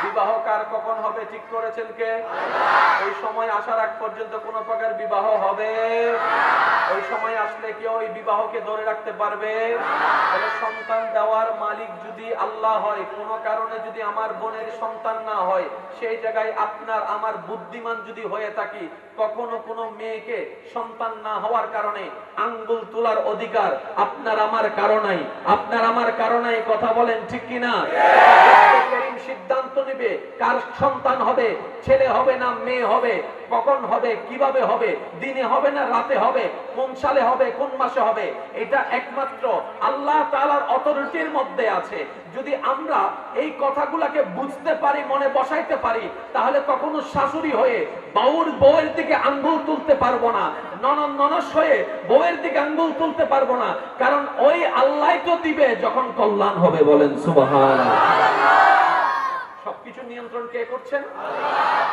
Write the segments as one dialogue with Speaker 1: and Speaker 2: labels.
Speaker 1: বিবাহ কার কখন হবে ঠিক করেছেন কে? ওই সময় আসার আগ পর্যন্ত কোনো প্রকার বিবাহ হবে? ওই সময় আসলে কেউ ওই বিবাহকে ধরে রাখতে পারবে? তাহলে সন্তান দেওয়ার মালিক যদি আল্লাহ হয়, কোনো কারণে যদি আমার বোনের সন্তান না হয়, সেই জায়গায় আপনার আমার বুদ্ধিমান যদি হয়ে থাকি, কখনো কোনো মেয়েকে সন্তান না হওয়ার কারণে আঙ্গুল তোলার অধিকার আপনার আমার কারণেই, আপনার আমার কারণেই। কথা বলেন ঠিক কিনা? সিদ্ধান্ত নেবে কার সন্তান হবে, ছেলে হবে না মেয়ে হবে, কখন হবে, কিভাবে হবে, দিনে হবে না রাতে হবে, কোন সালে হবে, কোন মাসে হবে, এটা একমাত্র আল্লাহ তাআলার অথরিটির মধ্যে আছে। যদি আমরা এই কথাগুলোকে বুঝতে পারি, মনে বসাইতে পারি, তাহলে কখনো শাশুড়ি হয়ে বউয়ের দিকে আঙ্গুল তুলতে পারবো না, ননস হয়ে বউয়ের দিকে আঙ্গুল তুলতে পারবো না। কারণ ওই আল্লাহই তো দিবে যখন কল্যাণ হবে। বলেন সুবহানাল্লাহ। সবকিছু নিয়ন্ত্রণ কে করছেন?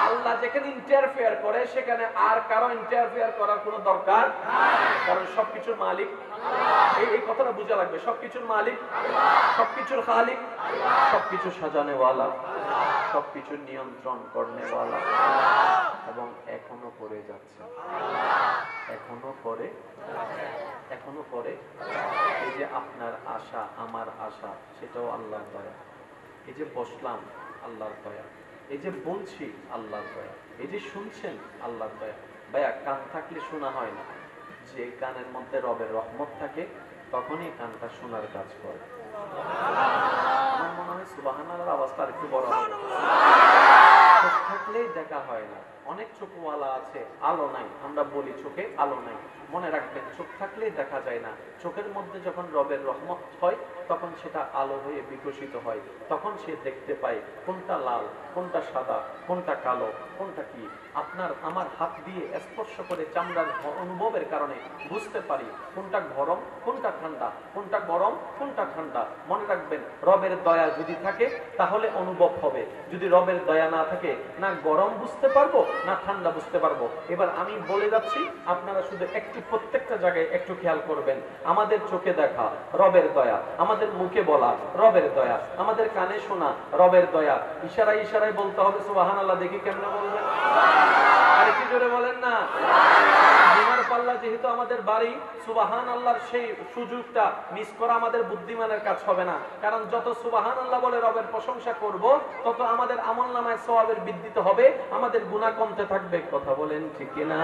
Speaker 1: আল্লাহ যেখানে ইন্টারফেয়ার করে সেখানে আর কারো ইন্টারফেয়ার করার কোনো দরকার নাই, কারণ সবকিছুর মালিক এই কথাটা বোঝা লাগবে। সবকিছুর মালিক, সবকিছুর খালিক, সবকিছু সাজানেওয়ালা, সবকিছুর নিয়ন্ত্রণ করনেওয়ালা, এবং এখনো করে যাচ্ছে, এখনো করে। এই যে আপনার আশা, আমার আশা, সেটাও আল্লাহর দয়া। এই যে বসলাম, আল্লাহর দয়া। এই যে বলছি, আল্লাহর দয়া। এই যে শুনছেন, আল্লাহর দয়া। ভাইয়া, কান থাকলে শোনা হয় না। যে কানের মধ্যে রবের রহমত থাকে, তখনই কানটা শোনার কাজ করে। আমার মনে হয় সুবহানাল্লাহর অবস্থা একটু বড় হবে। চোখ থাকলেই দেখা হয় না। অনেক চোখওয়ালা আছে, আলো নাই। আমরা বলি চোখে আলো নাই। মনে রাখবেন, চোখ থাকলেই দেখা যায় না। চোখের মধ্যে যখন রবের রহমত হয়, তখন সেটা আলো হয়ে বিকশিত হয়। তখন সে দেখতে পায় কোনটা লাল, কোনটা সাদা, কোনটা কালো, কোনটা কি। আপনার আমার হাত দিয়ে স্পর্শ করে চামড়ার অনুভবের কারণে বুঝতে পারি কোনটা গরম, কোনটা ঠান্ডা, কোনটা গরম, কোনটা ঠান্ডা। মনে রাখবেন, রবের দয়া যদি থাকে তাহলে অনুভব হবে। যদি রবের দয়া না থাকে, না গরম বুঝতে পারবো, না ঠান্ডা বুঝতে পারবো। এবার আমি বলে যাচ্ছি, আপনারা শুধু একটু প্রত্যেকটা জায়গায় একটু খেয়াল করবেন। আমাদের চোখে দেখা রবের দয়া, আমাদের মুখে বলা রবের দয়া, আমাদের কানে শোনা রবের দয়া। ইশারায় বলতে হবে সুবহানাল্লাহ। দেখি কেমনে বলবেন? আরেকটু জোরে বলেন না। জুমার পাল্লা যেহেতু আমাদের বাড়ি, সুবহানাল্লাহর সেই সুযোগটা মিস করা আমাদের বুদ্ধিমানের কাজ হবে না। কারণ যত সুবহানাল্লাহ বলে রবের প্রশংসা করব, তত আমাদের আমলনামায় সওয়াবের বৃদ্ধি হবে, আমাদের গুনাহ কমতে থাকবে। কথা বলেন ঠিক কিনা?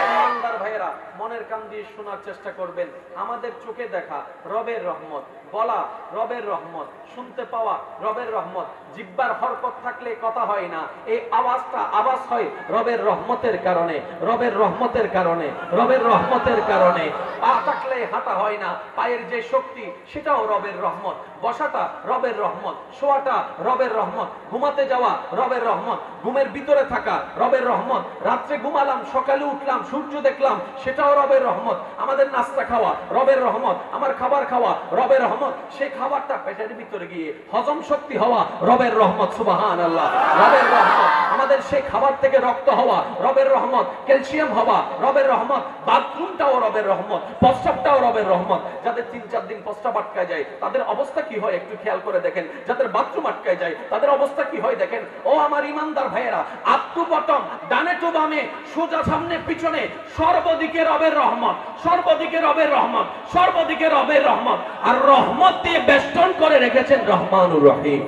Speaker 1: ইমানদার ভাইয়েরা, মনের কান দিয়ে শোনার চেষ্টা করবেন। আমাদের চোখে দেখা রবের রহমত, বলা রবের রহমত, শুনতে পাওয়া রবের রহমত। জিহ্বার হরকত থাকলে কথা হয় না, এই আওয়াজটা আওয়াজ হয় রবের রহমতের কারণে, রবের রহমতের কারণে, রবের রহমতের কারণে। পা থাকলে হাঁটা হয় না, পায়ের যে শক্তি সেটাও রবের রহমত। বসাটা রবের রহমত, শোয়াটা রবের রহমত, ঘুমাতে যাওয়া রবের রহমত, ঘুমের ভিতরে থাকা রবের রহমত, রাত্রে ঘুমালাম সকালে উঠলাম সূর্য দেখলাম সেটাও রবের রহমত। আমাদের নাস্তা খাওয়া রবের রহমত, আমার খাবার খাওয়া রবের রহমত, সেই খাবারটা পেটের ভিতরে গিয়ে হজম শক্তি হওয়া রবের রহমত। সুবহানাল্লাহ, রবের রহমত। আমাদের সেই খাবার থেকে রক্ত হওয়া রবের রহমত, ক্যালসিয়াম হওয়া রবের রহমত, বাথরুমটাও রবের রহমত, প্রস্রাবটাও রবের রহমত। যাদের 3-4 দিন প্রস্রাব আটকায় যায় তাদের অবস্থা কি হয় একটু খেয়াল করে দেখেন। যাদের বাথরুম আটকায় যায় তাদের অবস্থা কি হয় দেখেন। ও আমার ইমানদার ভাইয়েরা, আপ টু বটম, ডানে টু বামে, সোজা সামনে পিছনে, সর্বদিকে রবের রহমত, সর্বদিকে রবের রহমত, সর্বদিকে রবের রহমত। আর রহমত দিয়ে বেষ্টন করে রেখেছেন রহমানুর রহিম।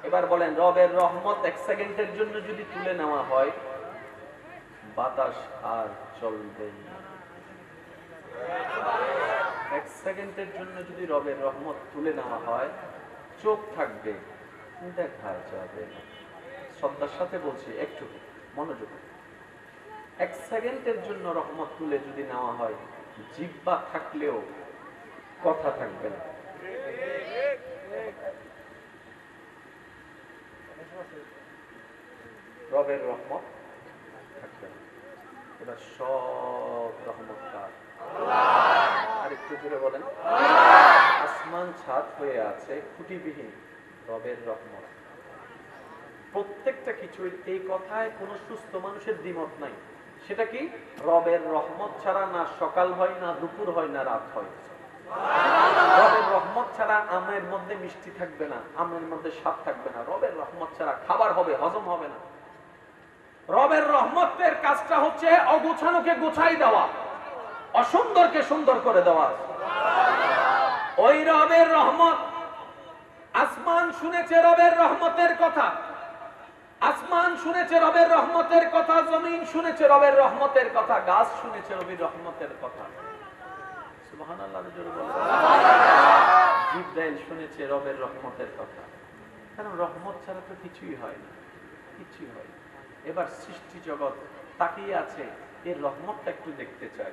Speaker 1: এবার বলেন, রবের রহমত 1 সেকেন্ডের জন্য যদি তুলে নেওয়া হয়, বাতাস আর চলবে না। 1 সেকেন্ডের জন্য যদি রবের রহমত তুলে নেওয়া হয়, চোখ থাকবে, দেখা যাবে না। শ্রদ্ধার সাথে বলছি, একটু মনোযোগ। 1 সেকেন্ডের জন্য রহমত তুলে যদি নেওয়া হয়, জিহ্বা থাকলেও কথা থাকবে না। রবের রহমত থাকবে না। এবার সব রহমত কার? আর একটু জোরে বলেন। আসমান ছাদ হয়ে আছে, খুঁটিবিহীন, রবের রহমত। প্রত্যেকটা কিছু, এই কথায় কোনো সুস্থ মানুষের দ্বিমত নাই। সেটা কি? রবের রহমত ছাড়া না সকাল হয়, না দুপুর হয়, না রাত হয়। রবের রহমত ছাড়া আমের মধ্যে মিষ্টি থাকবে না, আমের মধ্যে স্বাদ থাকবে না। রবের রহমত ছাড়া খাবার হবে, হজম হবে না। রবের রহমতের কাজটা হচ্ছে অগোছানোকে গোছাই দেওয়া, অসুন্দরকে সুন্দর করে দেওয়া। ওই রবের রহমত, আসমান শুনেছে রবের রহমতের কথা, আসমান শুনেছে রবের রহমতের কথা, জমিন শুনেছে রবের রহমতের কথা, গাছ শুনেছে রবির রহমতের কথা। সুবহানাল্লাহ, জোরে বলেন। জিবরাইল শুনেছে রবের রহমতের কথা। কারণ রহমত ছাড়া তো কিছুই হয় না, কিছুই হয় না। এবার সৃষ্টি জগৎ তাকিয়ে আছে, এর রহমতটা একটু দেখতে চাই,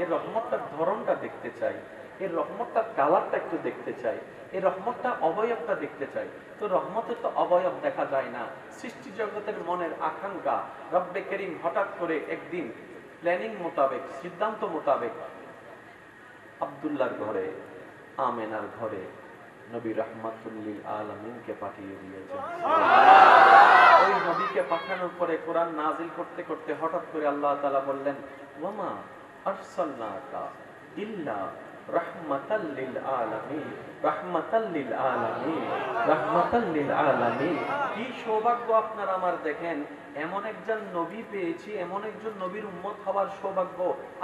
Speaker 1: এর রহমতটার ধরনটা দেখতে চাই, এর রহমতটার কালারটা একটু দেখতে চাই, এর রহমতটা অবয়বটা দেখতে চাই। তো রহমতের তো অবয়ব দেখা যায় না। সৃষ্টি জগতের মনের আকাঙ্ক্ষা, রব্বে করিম হঠাৎ করে একদিন প্ল্যানিং মোতাবেক, সিদ্ধান্ত মোতাবেক আব্দুল্লাহর ঘরে, আমেনার ঘরে নবী রাহমাতুল লিল আলামিনকে পাঠিয়ে দিয়েছেন। ওই নবীকে পাঠানোর পরে কোরআন নাজিল করতে করতে হঠাৎ করে আল্লাহ তাআলা বললেন, ওয়ামা আরসালনাকা ইল্লা রাহমাতাল লিল আলামিন, রাহমাতাল লিল আলামিন, রাহমাতাল লিল আলামিন। কি সৌভাগ্য আপনার আমার, দেখেন এমন একজন নবী পেয়েছি, এমন একজন নবীর উম্মত হওয়ার সৌভাগ্য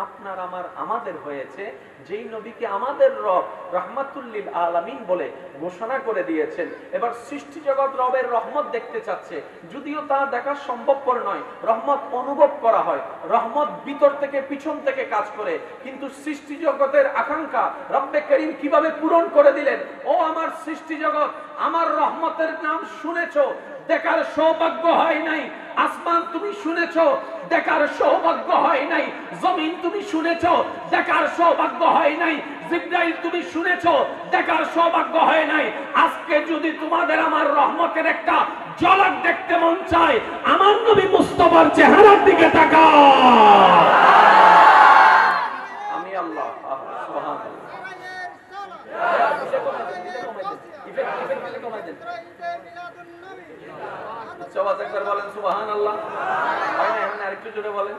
Speaker 1: আপনার আমার আমাদের হয়েছে, যেই নবীকে আমাদের রব রাহমাতুল লিল আলামিন বলে ঘোষণা করে দিয়েছেন। এবার সৃষ্টি জগৎ রবের রহমত দেখতে চাচ্ছে, যদিও তা দেখা সম্ভবপর নয়। রহমত অনুভব করা হয়, রহমত ভিতর থেকে পিছন থেকে কাজ করে। কিন্তু সৃষ্টি জগতের আকাঙ্ক্ষা রব্বে করিম কিভাবে পূরণ করে দিলেন। ও আমার সৃষ্টি জগৎ, আমার রহমতের নাম শুনেছো, দেখার সৌভাগ্য হয় নাই। আসমান তুমি শুনেছো, দেখার সৌভাগ্য হয় নাই। জমিন তুমি শুনেছো, দেখার সৌভাগ্য হয় নাই। জিবরাইল তুমি শুনেছো, দেখার সৌভাগ্য হয় নাই। আজকে যদি তোমাদের আমার রহমতের একটা ঝলক দেখতে মন চায়, আমার নবী মুস্তাফার চেহারার দিকে তাকাও। আমি আল্লাহ। সুবহানাল্লাহ। বলেন সুবহানাল্লাহ। আরেকটু জোরে বলেন।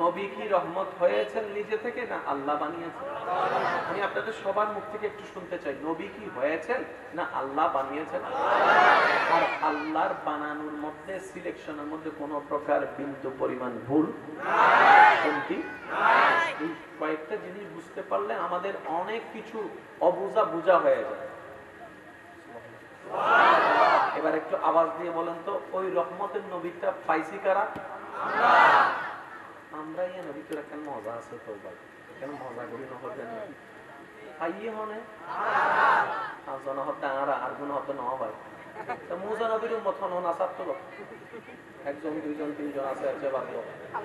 Speaker 1: নবী কি রহমত হয়েছেন নিজে থেকে, না আল্লাহ বানিয়েছেন? আমি আপনাদের সবার মুখ থেকে একটু শুনতে চাই, নবী কি হয়েছেন না আল্লাহ বানিয়েছেন? আর আল্লাহর বানানোর মধ্যে, সিলেকশনের মধ্যে কোনো প্রকার বিন্দু পরিমাণ ভুল কোনটি? এই কয়েকটা জিনিস বুঝতে পারলে আমাদের অনেক কিছু অবুঝা বুঝা হয়ে যায়। এবার একটু আওয়াজ দিয়ে বলেন তো, ওই রহমতের নবীটা পাইছি কারা? আমরা ইয়া নবী তোরা কেন মজা আছে তো ভাই, কেন মজা করি না হতে নাকি পাইয়ে হনে আজন হতে আরা আর গুণ হতে না ভাই। তা মুসা নবীর উম্মত হন হন আসার তো একজন দুইজন তিনজন আছে, আছে বাকি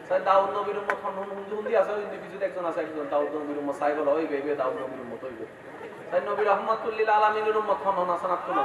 Speaker 1: সাই দাউদ নবীর উম্মত হন হন হুন্দি হুন্দি আছে, কিন্তু কিছু একজন আছে, একজন দাউদ নবীর উম্মত সাই বলা হইবে, ইবে দাউদ নবীর উম্মত হইবে। তাই নবী রাহমাতুল লিল আলামিনের উম্মত হন হন আসার তো না।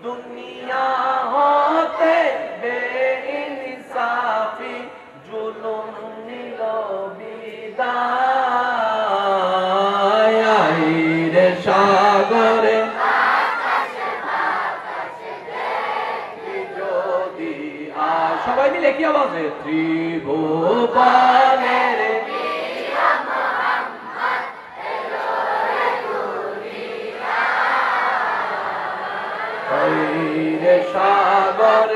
Speaker 1: দুনিয়া হতে বেইনসাফি জুলুম নিল বিদায়। আইরে সাগরে যদি সবাই মিলে কি আওয়াজে ত্রিভুবনের সাগর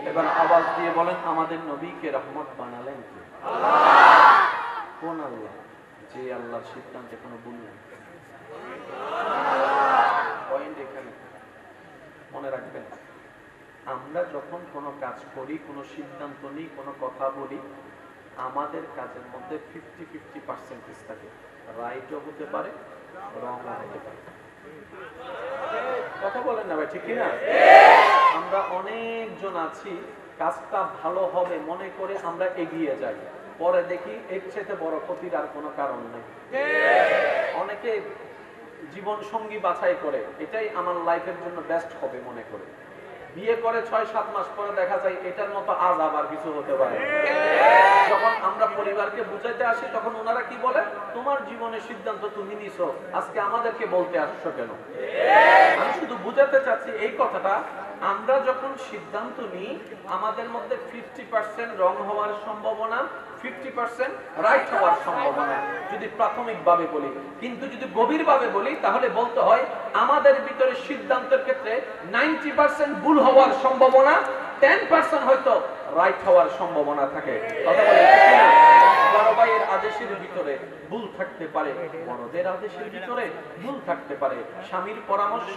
Speaker 1: এবার আওয়াজ দিয়ে বলেন আমাদের নবীকে রহমত বানালেন কি? কোন আল্লাহ? যে আল্লাহর সিদ্ধান্তে কোনো ভুল নেই। পয়েন্ট এখানে মনে রাখবেন, আমরা যখন কোনো কাজ করি, কোনো সিদ্ধান্ত নিই, কোনো কথা বলি, আমাদের কাজের মধ্যে 50-50% থাকে। রাইটও হতে পারে, রংও হতে পারে। কথা বলেন না ভাই, ঠিক কিনা? আমরা অনেকজন আছি, কাজটা ভালো হবে মনে করে আমরা এগিয়ে যাই, পরে দেখি এর চেয়ে বড় ক্ষতির আর কোনো কারণ নেই। অনেকে জীবন সঙ্গী বাছাই করে এটাই আমার লাইফের জন্য বেস্ট হবে মনে করে, বিয়ে করে 6-7 মাস পরে দেখা যায় এটার মতো আজ আবার কিছু হতে পারে। যখন আমরা পরিবারকে বুঝাইতে আসি তখন ওনারা কি বলে, তোমার জীবনের সিদ্ধান্ত তুমি নিছো, আজকে আমাদেরকে বলতে আসছো কেন? আমি শুধু বুঝাতে চাচ্ছি এই কথাটা, আমরা যখন সিদ্ধান্ত নিই আমাদের মধ্যে 50% রং হওয়ার সম্ভাবনা, 50% রাইট হওয়ার সম্ভাবনা, যদি প্রাথমিকভাবে বলি। কিন্তু যদি গভীরভাবে বলি তাহলে বলতে হয় আমাদের ভিতরে সিদ্ধান্তের ক্ষেত্রে 90% ভুল হওয়ার সম্ভাবনা, 10% হয়তো রাইট হওয়ার সম্ভাবনা থাকে। কথা বলেন ঠিক না? বড় ভাইয়ের আদেশের ভিতরে ভুল থাকতে পারে, বড়দের আদেশের ভিতরে ভুল থাকতে পারে, স্বামীর পরামর্শ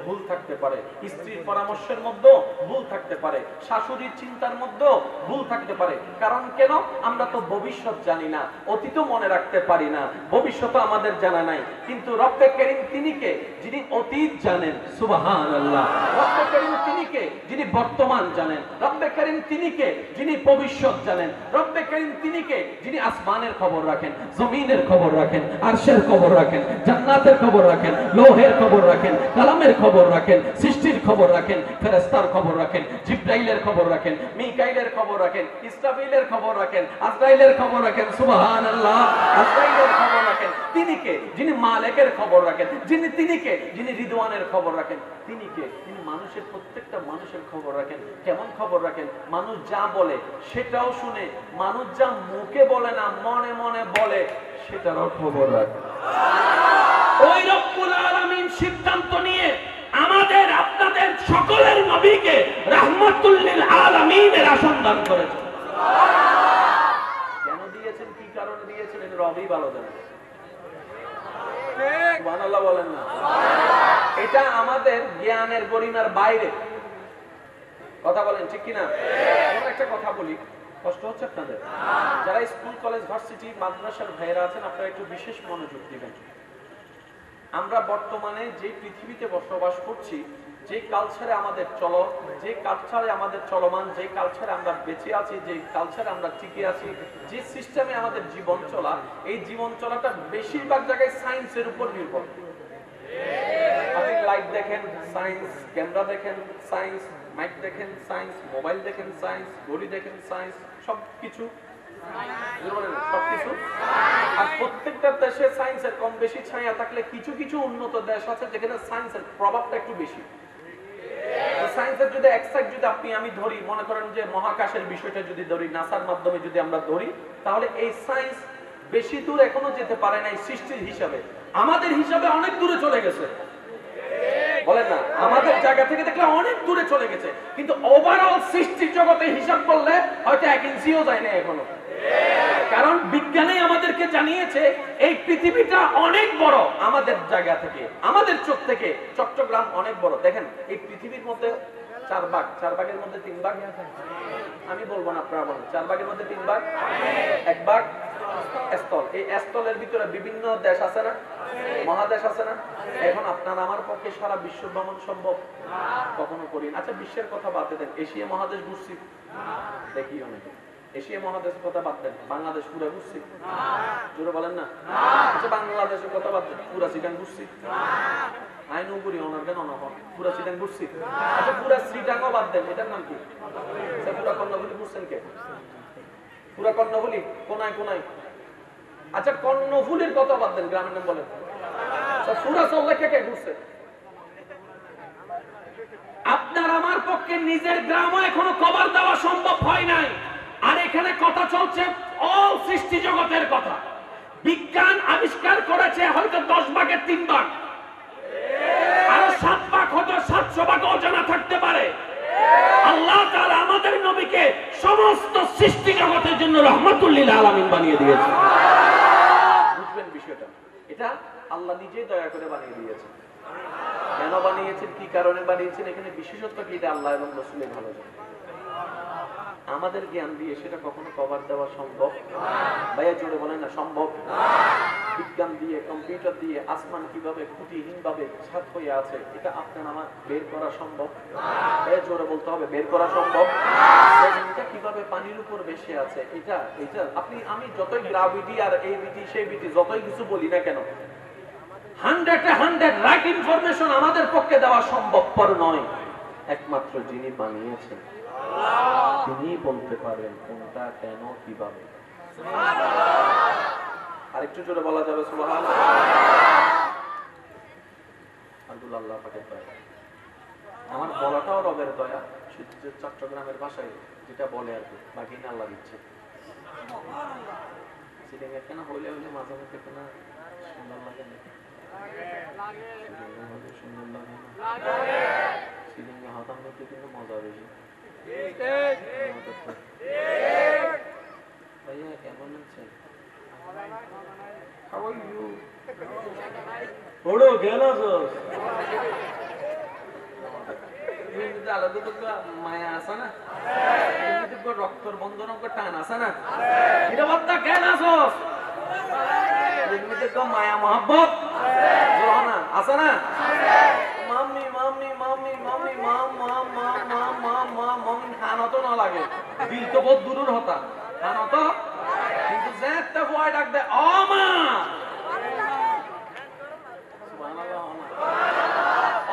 Speaker 1: ভুল থাকতে পারে, স্ত্রীর পরামর্শের মধ্যে ভুল থাকতে পারে, শাশুড়ির চিন্তার মধ্যে ভুল থাকতে পারে। কারণ কেন? আমরা তো ভবিষ্যৎ জানি না, অতীতও মনে রাখতে পারি না, ভবিষ্যৎ আমাদের জানা নাই। কিন্তু রব্বে করিম তিনি কে? যিনি অতীত জানেন। সুবহানাল্লাহ। রব্বে করিম তিনি কে? যিনি বর্তমান জানেন। রব্বে করিম তিনি কে? যিনি ভবিষ্যৎ জানেন। রব্বে করিম তিনি কে? যিনি আসমানের খবর রাখেন, জমিনের খবর রাখেন, আরশের খবর রাখেন, জান্নাতের খবর রাখেন, লৌহের খবর রাখেন, কালামের খবর রাখেন, সৃষ্টির খবর রাখেন, ফেরেশতার খবর রাখেন, জিবরাইলের খবর রাখেন, মিকাইলের খবর রাখেন, ইসরাফিলের খবর রাখেন, আজরাইলের খবর রাখেন। সুবহানাল্লাহ। আজরাইলের খবর রাখেন তিনি কে? যিনি মালিকের খবর রাখেন। তিনি কে? যিনি রিদওয়ানের খবর রাখেন। তিনি কে? তিনি মানুষের প্রত্যেকটা মানুষের খবর রাখেন। কেমন খবর রাখেন? মানুষ যা বলে সেটাও শুনে, মানুষ যা মুখে বলে না মনে মনে বলে সেটারও খবর রাখেন। ওই রব্বুল আলামিন সিদ্ধান্ত নিয়ে আমাদের আপনাদের সকলের নবীকে রাহমাতুল লিল আলামিনের আসন দান করেছেন। কেন দিয়েছেন, কি কারণে দিয়েছেন, এটা রবই ভালো জানেন। সুবহানাল্লাহ বলেন না? এটা আমাদের জ্ঞানের গরিমার বাইরে। কথা বলেন ঠিক কিনা? আমরা একটা কথা বলি, কষ্ট হচ্ছে আপনাদের? যারা স্কুল কলেজ ভার্সিটি মাদ্রাসার ভাইয়েরা আছেন আপনারা একটু বিশেষ মনোযোগ দিবেন। আমরা বর্তমানে যে পৃথিবীতে বসবাস করছি, যে কালচারে আমাদের যে কালচারে আমাদের চলমান, যে কালচারে আমরা বেঁচে আছি, যে কালচারে আমরা টিকে আছি, যে সিস্টেমে আমাদের জীবন চলা, এই জীবন চলাটা বেশিরভাগ জায়গায় সায়েন্সের উপর নির্ভর। আপনি লাইট দেখেন সায়েন্স, ক্যামেরা দেখেন সায়েন্স, মাইক দেখেন সায়েন্স, মোবাইল দেখেন সায়েন্স, ঘড়ি দেখেন সায়েন্স, সবকিছু সবকিছু। আর প্রত্যেকটা দেশে সায়েন্সের কম বেশি ছায়া থাকলে কিছু কিছু উন্নত দেশ আছে যেখানে সায়েন্সের প্রভাবটা একটু বেশি। সায়েন্সের যদি এক সাইড যদি আমি ধরি, মনে করেন যে মহাকাশের বিষয়টা যদি ধরি, নাসার মাধ্যমে যদি আমরা ধরি, তাহলে এই সায়েন্স বেশি দূর এখনো যেতে পারে নাই সৃষ্টির হিসাবে। আমাদের হিসাবে অনেক দূরে চলে গেছে, বলেন না? আমাদের জায়গা থেকে দেখলে অনেক দূরে চলে গেছে, কিন্তু ওভারঅল সৃষ্টির জগতে হিসাব করলে হয়তো 1 ইঞ্চিও যায় না এখনো। কারণ বিজ্ঞানী আমাদেরকে জানিয়েছে এই পৃথিবীটা অনেক বড়। আমাদের জায়গা থেকে, আমাদের চোখ থেকে চট্টগ্রাম অনেক বড়। দেখেন এই পৃথিবীর মধ্যে 4 ভাগ, 4 ভাগের মধ্যে 3 ভাগ, আমি বলবো না আপনারা বলেন, 4 ভাগের মধ্যে 3 ভাগ, 1 ভাগ স্থল। এই স্থলের ভিতরে বিভিন্ন দেশ আছে না, মহাদেশ আছে না? এখন আপনার আমার পক্ষে সারা বিশ্ব ভ্রমণ সম্ভব? কখনো করি না। আচ্ছা বিশ্বের কথা বাদ দেন, এশিয়া মহাদেশ ঘুরছি, দেখি অনেকে। এশিয়া মহাদেশের কথা বাদ দেন, বাংলাদেশ পুরা ঘুরছি? জোরে বলেন না। আচ্ছা বাংলাদেশের কথা বাদ দেন, পুরা চিটাং ঘুরছি? আইনও করি ওনার কেন পুরা চিটাং ঘুরছি? আচ্ছা পুরা শ্রীটাঙ্গও বাদ দেন, এটার নাম কি? পুরা কর্ণফুলি ঘুরছেন কে? পুরা কর্ণফুলি কোনায় কোনায়? আচ্ছা কর্ণফুলির কথা বাদ দেন, গ্রামের নাম বলেন। পুরা চল্লে কে কে ঘুরছে? আপনার আমার পক্ষে নিজের গ্রামও এখনো কভার দেওয়া সম্ভব হয় নাই, আর এখানে কথা চলছে অল সৃষ্টি জগতের কথা। বিজ্ঞান আবিষ্কার করেছে হয়তো 10 ভাগের 3 ভাগ, আরো 7 ভাগ হয়তো 700 ভাগ অজানা থাকতে পারে। আল্লাহ তাআলা আমাদের নবীকে সমস্ত সৃষ্টি জগতের জন্য রাহমাতুল লিল আলামিন বানিয়ে দিয়েছে। বুঝবেন বিষয়টা, এটা আল্লাহ নিজেই দয়া করে বানিয়ে দিয়েছেন। কেন বানিয়েছেন, কি কারণে বানিয়েছেন, এখানে বিশেষত্ব কি, এটা আল্লাহ এবং রাসূলের ভালো জানেন। আমাদের জ্ঞান দিয়ে সেটা কখনো কভার দেওয়া সম্ভব? ভাইয়া জোরে বলেন না, সম্ভব? বিজ্ঞান দিয়ে, কম্পিউটার দিয়ে আসমান কিভাবে খুঁটিহীন ভাবে ছাদ হয়ে আছে, এটা আপনার আমার বের করা সম্ভব? ভাইয়া জোরে বলতে হবে, বের করা সম্ভব? এটা কিভাবে পানির উপর ভেসে আছে, এটা এটা আপনি আমি যতই গ্রাভিটি আর এই বিটি সেই বিটি যতই কিছু বলি না কেন, 100 রাইট ইনফরমেশন আমাদের পক্ষে দেওয়া সম্ভবপর নয়। একমাত্র যিনি বানিয়েছেন তিনি বলতে পারেন কোনটা কেন কিভাবে। আরেকটু জোরে বলা যাবে সুবহানাল্লাহ। আল্লাহ পাকের দয়া, আমার বলাটাও রবের দয়া, শুধু চট্টগ্রামের ভাষায় যেটা বলে আর কি, বাকি না আল্লাহ দিচ্ছে। সিলেঙ্গা কেন হইলে হইলে মাঝে মধ্যে কেন সুন্দর লাগে না? সুন্দর লাগে না? সিলেঙ্গা হতাম করতে কিন্তু মজা বেশি। ভাইয়া কেমন আছেন? How are you? ওড়ো গেল জোস আলাদা তো মায়া আছে না, রক্তর বন্ধন টান আছে না, এটা বার্তা কেন আসোস মায়া মহাব্বত আছে না? মাম্মি মাম্মি মাম্মি মাম্মি মাম মাম মাম মাম মাম মাম মাম খানা তো না লাগে, দিল তো বহুত দূরের হতা খানা তো, কিন্তু যে একটা ভয় ডাক দেয় ও মা,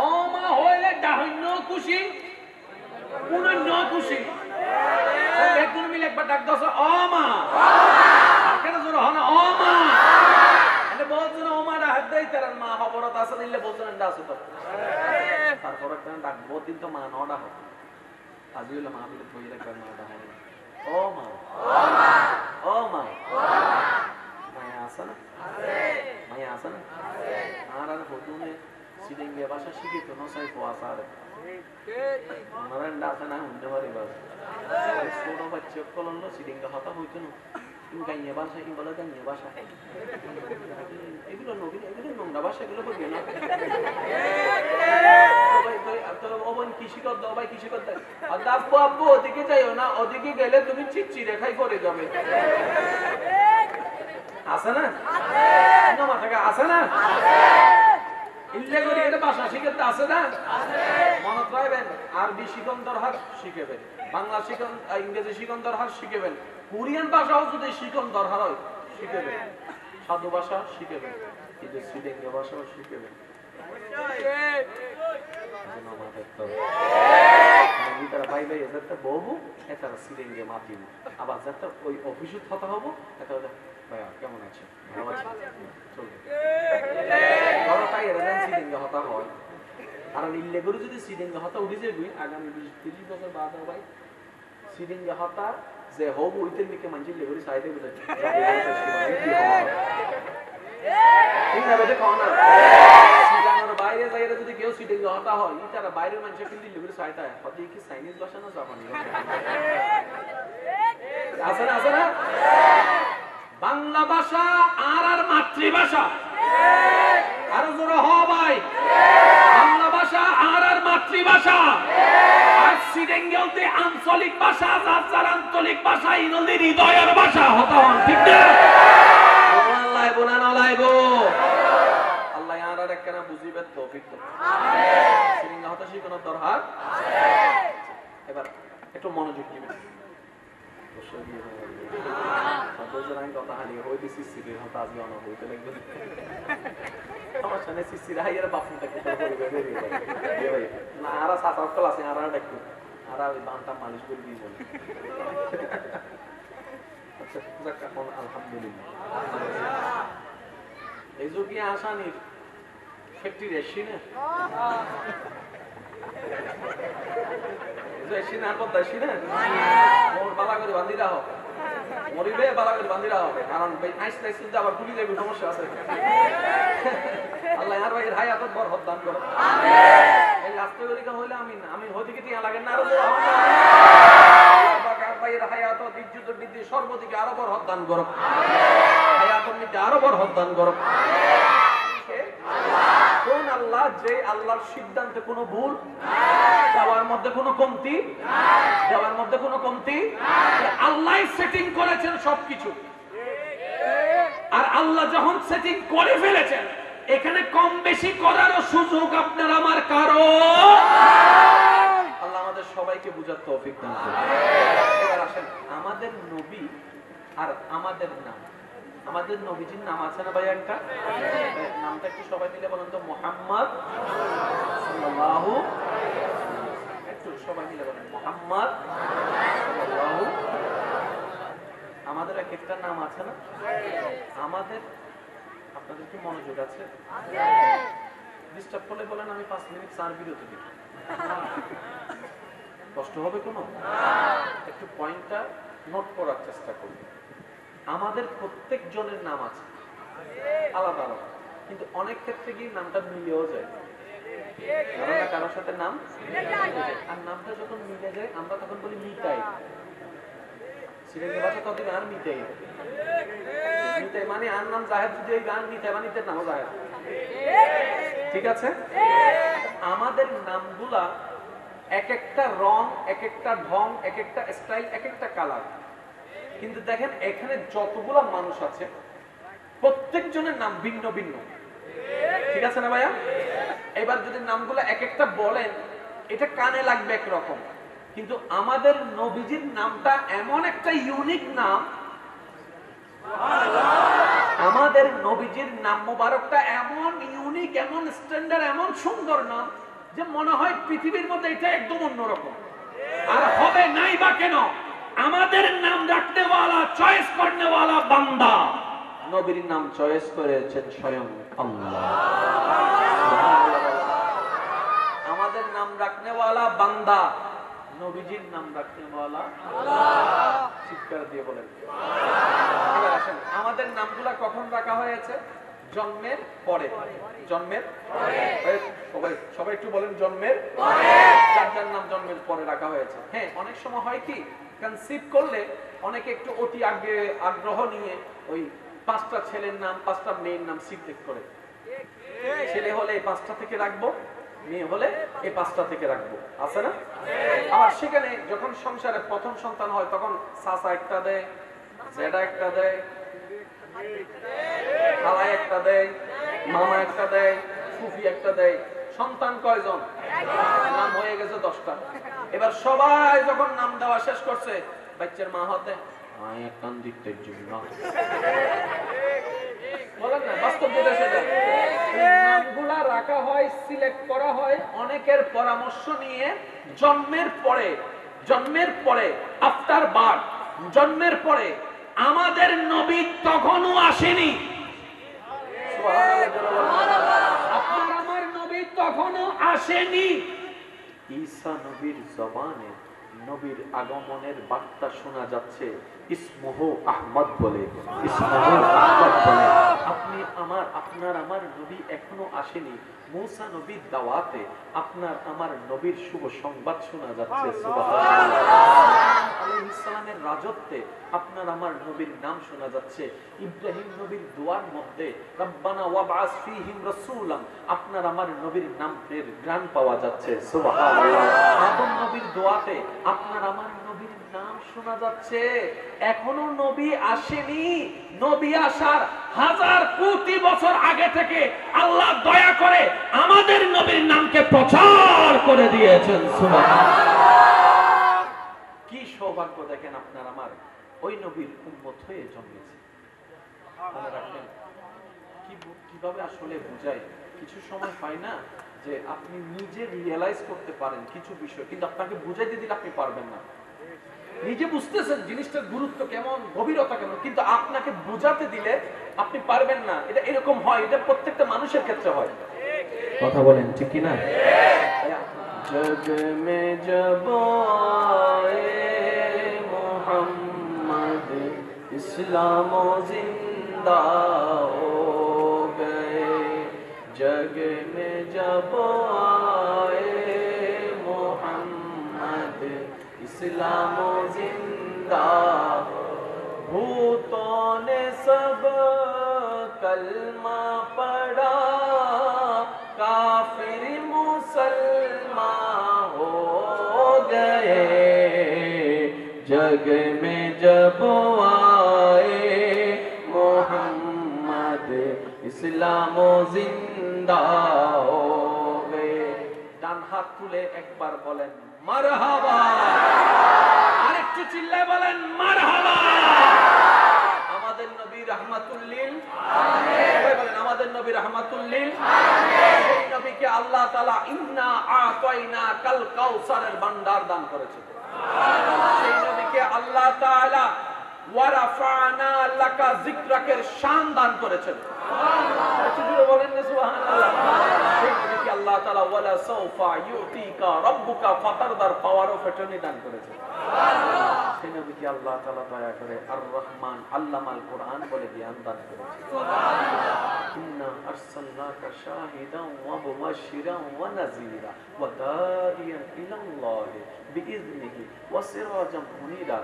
Speaker 1: ও মা হইলে ডাহন্য খুশি পুনন্য খুশি, একজন মিলে একবার ডাক দাও ও মা, কেন জোর হয় না ও মা, এটা বলছেন ও মা ডাক দেয় তার মা খবরত আছে নিলে বলছেন এটা আছে তো, তারপর একটা ডাকবো কিন্তু মা নটা হবে আজি হইলে মা বিলে বই রাখবার মা ডাক ও মা ও মা, মায়া আছে না? মায়া আছে না? আর আর হতুনে সিলেঙ্গা ভাষা শিখে তো নসাই পোয়াস আর আছে না হুন্ডে মারি বাস ছোট বাচ্চা কলন্ড সিলেঙ্গা হতা হইতো না, গাইয়া ভাষা কি বলে, গাইয়া ভাষা এগুলো নবীন, এগুলো নোংরা ভাষা, এগুলো বলবে না। আব্বু ওদিকে যাইও না, ওদিকে গেলে তুমি চিড়ে খাই করে যাবে, আছে না? আছে না? ইল্লে করি এটা ভাষা শিখতে আছে না? মনত রাখবেন, আরবি শিখন দরকার শিখেবেন, বাংলা শিখন, ইংরেজি শিখন দরকার শিখেবেন, কোরিয়ান ভাষাও যদি শিখন দরকার হয় শিখেবেন, সাধু ভাষা শিখেবেন, কিন্তু শ্রীলঙ্কা ভাষাও শিখেবেন। তারা ভাই ভাই যাতে বহু এটা শ্রীলঙ্কা মাতি, আবার যাতে ওই অফিসে কথা হবো এটা ভাইয়া কেমন আছে, ভালো আছে, চলবে তাই এরা শ্রীলঙ্কা হতা হয়। আর ইল্লে করে যদি শ্রীলঙ্কা হতা উঠে যাবি আগামী 20-30 বছর বাদ ভাই শ্রীলঙ্কা হতা যে হব ওইতে লিখে মানুষের লেগুরি সাইডে বুঝে ঠিক না বেটে খাও না, শ্রীলঙ্কার বাইরে যাইরা যদি কেউ শ্রীলঙ্কা হতা হয় তারা বাইরের মানুষের কিন্তু লেগুরি সাইডে হতে কি চাইনিজ ভাষা না জাপানি আছে না? আছে না? বাংলা ভাষা আর আর মাতৃভাষা, আরো জোরে হ ভাই, বাংলা ভাষা আর আর মাতৃভাষা, আর সিলেঙ্গাতে আঞ্চলিক ভাষা, যার আঞ্চলিক ভাষা ইনলি হৃদয়ের ভাষা হতা হন, ঠিক না? আল্লাহ বোনা না লাইব, আল্লাহ আর আর একখানা বুঝিবে তৌফিক দাও, আমিন। সিলেঙ্গা হতা শিখানোর দরকার। এবার একটু মনোযোগ দিবেন, আমি কথা হানি হইতে সিসির হতো আজকে অন হইতে লাগবে আমার সামনে সিসির হাইয়ার বাপুটা না আর সাত কল আছে আর একটু আর ওই বানটা মালিশ করে দিয়ে বলে আলহামদুলিল্লাহ এই যোগী আসানির ফ্যাক্টরি এসছি না এসছি না কত এসছি না মোর বালা করে বান্ধি রাখো মরিবে বালা করে বান্ধি রাখো কারণ আইস টাইস কিন্তু আবার পুলি যাবে সমস্যা আছে আল্লাহ আর ভাইয়ের হায়াত বরকত দান করো এই লাস্টে বলিকা হইলে আমি হতে কি টিয়া লাগে না আরো বড় ভাইয়ের হায়াত ইজ্জত বৃদ্ধি সর্বদিকে আরো বরকত দান করো হায়াতের মধ্যে আরো বরকত দান করো কোন আল্লাহ যে আল্লাহর সিদ্ধান্তে কোনো ভুল যাওয়ার মধ্যে কোনো কমতি যাওয়ার মধ্যে কোনো কমতি আল্লাহ সেটিং করেছেন সবকিছু আর আল্লাহ যখন সেটিং করে ফেলেছেন এখানে কম বেশি করারও সুযোগ আপনার আমার কারো আল্লাহ আমাদের সবাইকে বুঝার তৌফিক দান করুন এবার আসেন আমাদের নবী আর আমাদের নাম আমাদের নবীজির নাম আছে না ভাই একটা নামটা একটু সবাই মিলে বলেন তো মুহাম্মদ সাল্লাল্লাহু একটু সবাই মিলে বলেন মুহাম্মদ সাল্লাল্লাহু আমাদের একটা নাম আছে না আমাদের আপনাদের কি মনোযোগ আছে ডিস্টার্ব করলে বলেন আমি 5 মিনিট চার বিরতি দিই কষ্ট হবে কোনো একটু পয়েন্টটা নোট করার চেষ্টা করি আমাদের প্রত্যেক জনের নাম আছে আলাদা আলাদা কিন্তু অনেক ক্ষেত্রে গিয়ে নামটা মিলেও যায় কারোর সাথে নাম আর নামটা যখন মিলে যায় আমরা তখন বলি মিটাই সিলেটের ভাষা তত গান মিটাই মিটাই মানে আর নাম জাহেদ যদি ওই গান মিটাই মানে এটার নামও জাহেদ ঠিক আছে আমাদের নামগুলা এক একটা রং এক একটা ঢং এক একটা স্টাইল এক একটা কালার কিন্তু দেখেন এখানে যতগুলা মানুষ আছে প্রত্যেকজনের নাম ভিন্ন ভিন্ন ঠিক আছে না ভাইয়া এবার যদি নামগুলা এক একটা বলেন এটা কানে লাগবে একরকম কিন্তু আমাদের নবীজির নামটা এমন একটা ইউনিক নাম আমাদের নবীজির নাম মোবারকটা এমন ইউনিক এমন স্ট্যান্ডার্ড এমন সুন্দর নাম যে মনে হয় পৃথিবীর মধ্যে এটা একদম অন্যরকম আর হবে নাই বা কেন আমাদের নাম রাখতে ওয়ালা চয়েস করতে ওয়ালা বান্দা নবীর নাম চয়েস করেছেন স্বয়ং আল্লাহ আমাদের নাম রাখতে ওয়ালা বান্দা নবীজির নাম রাখতে ওয়ালা আল্লাহ চিৎকার দিয়ে বলেন এবার আসেন আমাদের নামগুলা কখন রাখা হয়েছে জন্মের পরে জন্মের পরে সবাই একটু বলেন জন্মের পরে যার নাম জন্মের পরে রাখা হয়েছে হ্যাঁ অনেক সময় হয় কি কনসিভ করলে অনেকে একটু অতি আগ্রহ নিয়ে ওই 5টা ছেলের নাম 5টা মেয়ের নাম সিলেক্ট করে ছেলে হলে এই 5টা থেকে রাখবো মেয়ে হলে এই 5টা থেকে রাখবো আছে না আবার সেখানে যখন সংসারে প্রথম সন্তান হয় তখন চাচা একটা দেয় জেঠা একটা দেয় খালা একটা দেয় মামা একটা দেয় ফুফি একটা দেয় সন্তান কয়জন নাম হয়ে গেছে 10টা এবার সবাই যখন নাম দেওয়া শেষ করছে বাচ্চার মা হতে একখান দিকটার জন্য বলেন না বাস্তব যেটা সেটা নামগুলা রাখা হয় সিলেক্ট করা হয় অনেকের পরামর্শ নিয়ে জন্মের পরে আফটার বার্থ জন্মের পরে আমাদের নবী তখনও আসেনি আপনার আমার নবী তখনও আসেনি ঈসা নবীর জবানে নবীর আগমনের বার্তা শোনা যাচ্ছে ইসমুহু আহমদ বলে ইসমুহু আহমদ বলে আপনার আমার নবী এখনো আসেনি মুসা নবীর দাওয়াতে আপনার আমার নবীর শুভ সংবাদ শোনা যাচ্ছে সুবহানাল্লাহ আলাইহিস সালামের রাজত্বে আপনার আমার নবীর নাম শোনা যাচ্ছে ইব্রাহিম নবীর দোয়ার মধ্যে রব্বানা ওয়াবআস ফীহিম রাসূলান আপনার আমার নবীর নামের গান পাওয়া যাচ্ছে সুবহানাল্লাহ আদম নবীর দোয়াতে আপনার আমার নবীর নাম শোনা যাচ্ছে এখনো নবী আসেনি নবী আসার হাজার কোটি বছর আগে থেকে আল্লাহ দয়া করে আমাদের নবীর নামকে প্রচার করে দিয়েছেন সুবহানাল্লাহ কি সৌভাগ্য দেখেন আপনার আমার ওই নবীর উম্মত হয়ে জন্মেছে। মনে রাখবেন কিভাবে আসলে বুঝাই, কিছু সময় হয় না যে আপনি নিজে রিয়েলাইজ করতে পারেন কিছু বিষয়, কিন্তু আপনাকে বুঝাইতে দিলে আপনি পারবেন না। নিজে বুঝতেছেন জিনিসটার গুরুত্ব কেমন, গভীরতা কেমন, কিন্তু আপনাকে বুঝাতে দিলে আপনি পারবেন না। এটা এরকম হয়, এটা প্রত্যেকটা মানুষের ক্ষেত্রে হয়। কথা বলেন ঠিক কি না? জগ মে জব আয়ে মোহাম্মদ ইসলাম জিন্দা হো গয়ে, জগ মে জব আয়ে মোহাম্মদ इस्लाम जिंदा, भूतों ने सब कलमा पढ़ा, काफिर मुसलमान हो गए, जग में जब आए मोहम्मद इस्लाम जिंदा हो गए। ডান হাত তুলে একবার বলেন মারহাবা, আরেকটু চিল্লায় বলেন মারহাবা। আমাদের নবী রাহমাতুল লিল আলামিন, বলেন আমাদের নবী রাহমাতুল লিল আলামিন। সেই নবীকে আল্লাহ তাআলা ইন্না আতাইনা কাল কাউসারের ভান্ডার দান করেছেন। সুবহানাল্লাহ। সেই নবীকে আল্লাহ তাআলা ওয়া রাফা'না লাকা যিকরাকের শান দান করেছেন। সুবহানাল্লাহ। একটু জোরে বলেন না সুবহানাল্লাহ। সেই নবীকে আল্লাহ তাআলা ওয়ালা সাউফা ইউতিকা রাব্বুকা ফাতারদার পাওয়ার অফ এটার্নি দান করেছেন। সুবহানাল্লাহ। সেই নবীকে আল্লাহ তাআলা দয়া করে আর রহমান আল্লামাল কোরআন বলে জ্ঞান দান করেছেন। সুবহানাল্লাহ। ইন্না আরসালনাকা শাহিদান ওয়া মুবাশশিরান ওয়া নাযীরা ওয়া দাইয়ান ইলাল্লাহি বিইذনিহি ওয়া সিরাজাম মুনীরা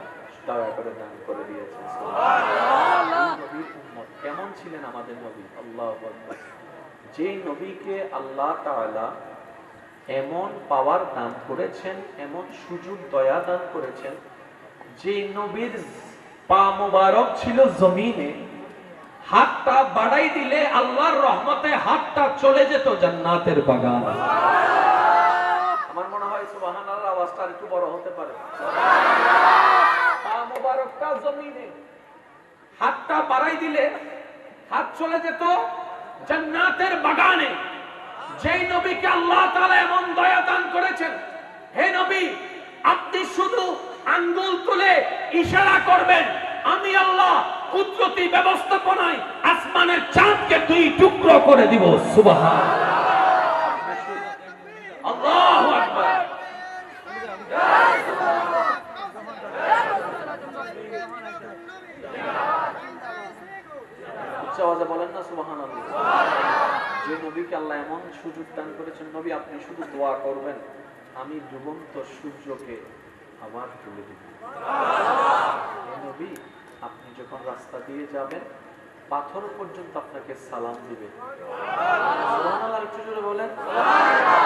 Speaker 1: দয়া করে দান করে দিয়েছেন। সুবহানাল্লাহ। নবীর উম্মত কেমন ছিলেন আমাদের নবী? আল্লাহু আকবার। যে নবীকে আল্লাহ তাআলা এমন পাওয়ার দান করেছেন, এমন সুযোগ দয়া দান করেছেন, যে নবীর পা মোবারক ছিল জমিনে, হাতটা বাড়াই দিলে আল্লাহর রহমতে হাতটা চলে যেত জান্নাতের বাগান। আমার মনে হয় সুবহানাল্লাহ আওয়াজটা একটু বড় হতে পারে। পা মোবারকটা জমিনে, হাতটা বাড়াই দিলে হাত চলে যেত জান্নাতের বাগানে। যেই নবীকে আল্লাহ তাআলা এমন দয়া দান করেছেন, হে নবী আপনি শুধু আঙ্গুল তুলে ইশারা করবেন, আমি আল্লাহ কুদরতি ব্যবস্থাপনায় আসমানের চাঁদকে দুই টুকরো করে দিব। সুবহানাল্লাহ। আল্লাহু আকবার। আওয়াজে বলেন না সুবহানাল্লাহ। যে নবীকে আল্লাহ এমন সুযোগ দান করেছেন, নবী আপনি শুধু দোয়া করবেন, আমি ডুবন্ত সূর্যকে আবার তুলে দিব। নবী আপনি যখন রাস্তা দিয়ে যাবেন, পাথর পর্যন্ত আপনাকে সালাম দিবে। সুবহানাল্লাহ। একটু জোরে বলেন।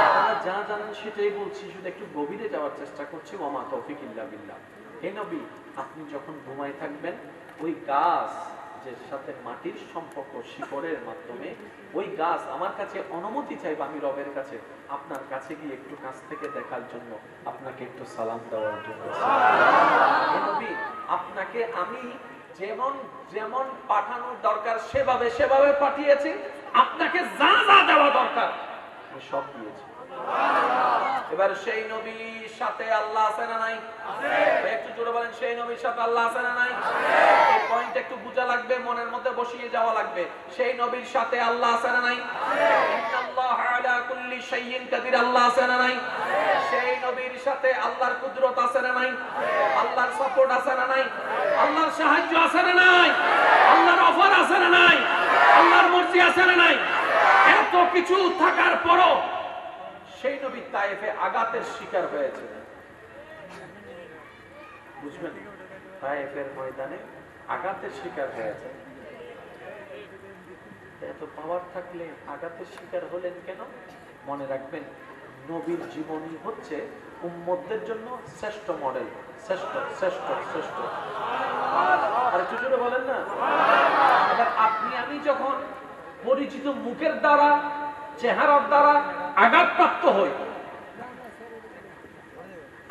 Speaker 1: আপনারা যা জানেন সেটাই বলছি, শুধু একটু গভীরে যাওয়ার চেষ্টা করছি। ওয়া মা তৌফিক ইল্লা বিল্লাহ। হে নবী আপনি যখন ঘুমায় থাকবেন, ওই গাছ যে সাথে মাটির সম্পর্ক শিকড়ের মাধ্যমে, ওই গাছ আমার কাছে অনুমতি চাইবে আমি রবের কাছে আপনার কাছে গিয়ে একটু কাছ থেকে দেখার জন্য, আপনাকে একটু সালাম দেওয়ার জন্য। হে নবী আপনাকে আমি যেমন যেমন পাঠানোর দরকার সেভাবে সেভাবে পাঠিয়েছি, আপনাকে যা যা দেওয়া দরকার আমি সব দিয়েছি। এবার সেই নবীর সাথে আল্লাহ আছে না নাই? একটু জোরে বলেন, সেই নবীর সাথে আল্লাহ আছে না নাই? এই পয়েন্ট একটু বুঝা লাগবে, মনের মধ্যে বসিয়ে যাওয়া লাগবে। সেই নবীর সাথে আল্লাহ আছে না নাই? ইন্নাল্লাহা আলা কুল্লি শাইইন কাদির, আল্লাহ আছে না নাই? সেই নবীর সাথে আল্লাহর কুদরত আছে না নাই? আল্লাহর সাপোর্ট আছে না নাই? আল্লাহর সাহায্য আছে না নাই? আল্লাহর অফার আছে না নাই? আল্লাহর মর্জি আছে না নাই? এত কিছু থাকার পরও সেই নবী তায়েফে আঘাতের শিকার হয়েছে। বুঝবেন, তায়েফের ময়দানে আঘাতের শিকার হয়েছে। এত পাওয়ার থাকলে আঘাতের শিকার হলেন কেন? মনে রাখবেন, নবীর জীবনী হচ্ছে উম্মতদের জন্য শ্রেষ্ঠ মডেল। শ্রেষ্ঠ শ্রেষ্ঠ শ্রেষ্ঠ। আর একটু জোরে বলেন না। এবার আপনি আমি যখন পরিচিত মুখের দ্বারা, চেহারার দ্বারা আঘাতপ্রাপ্ত হই,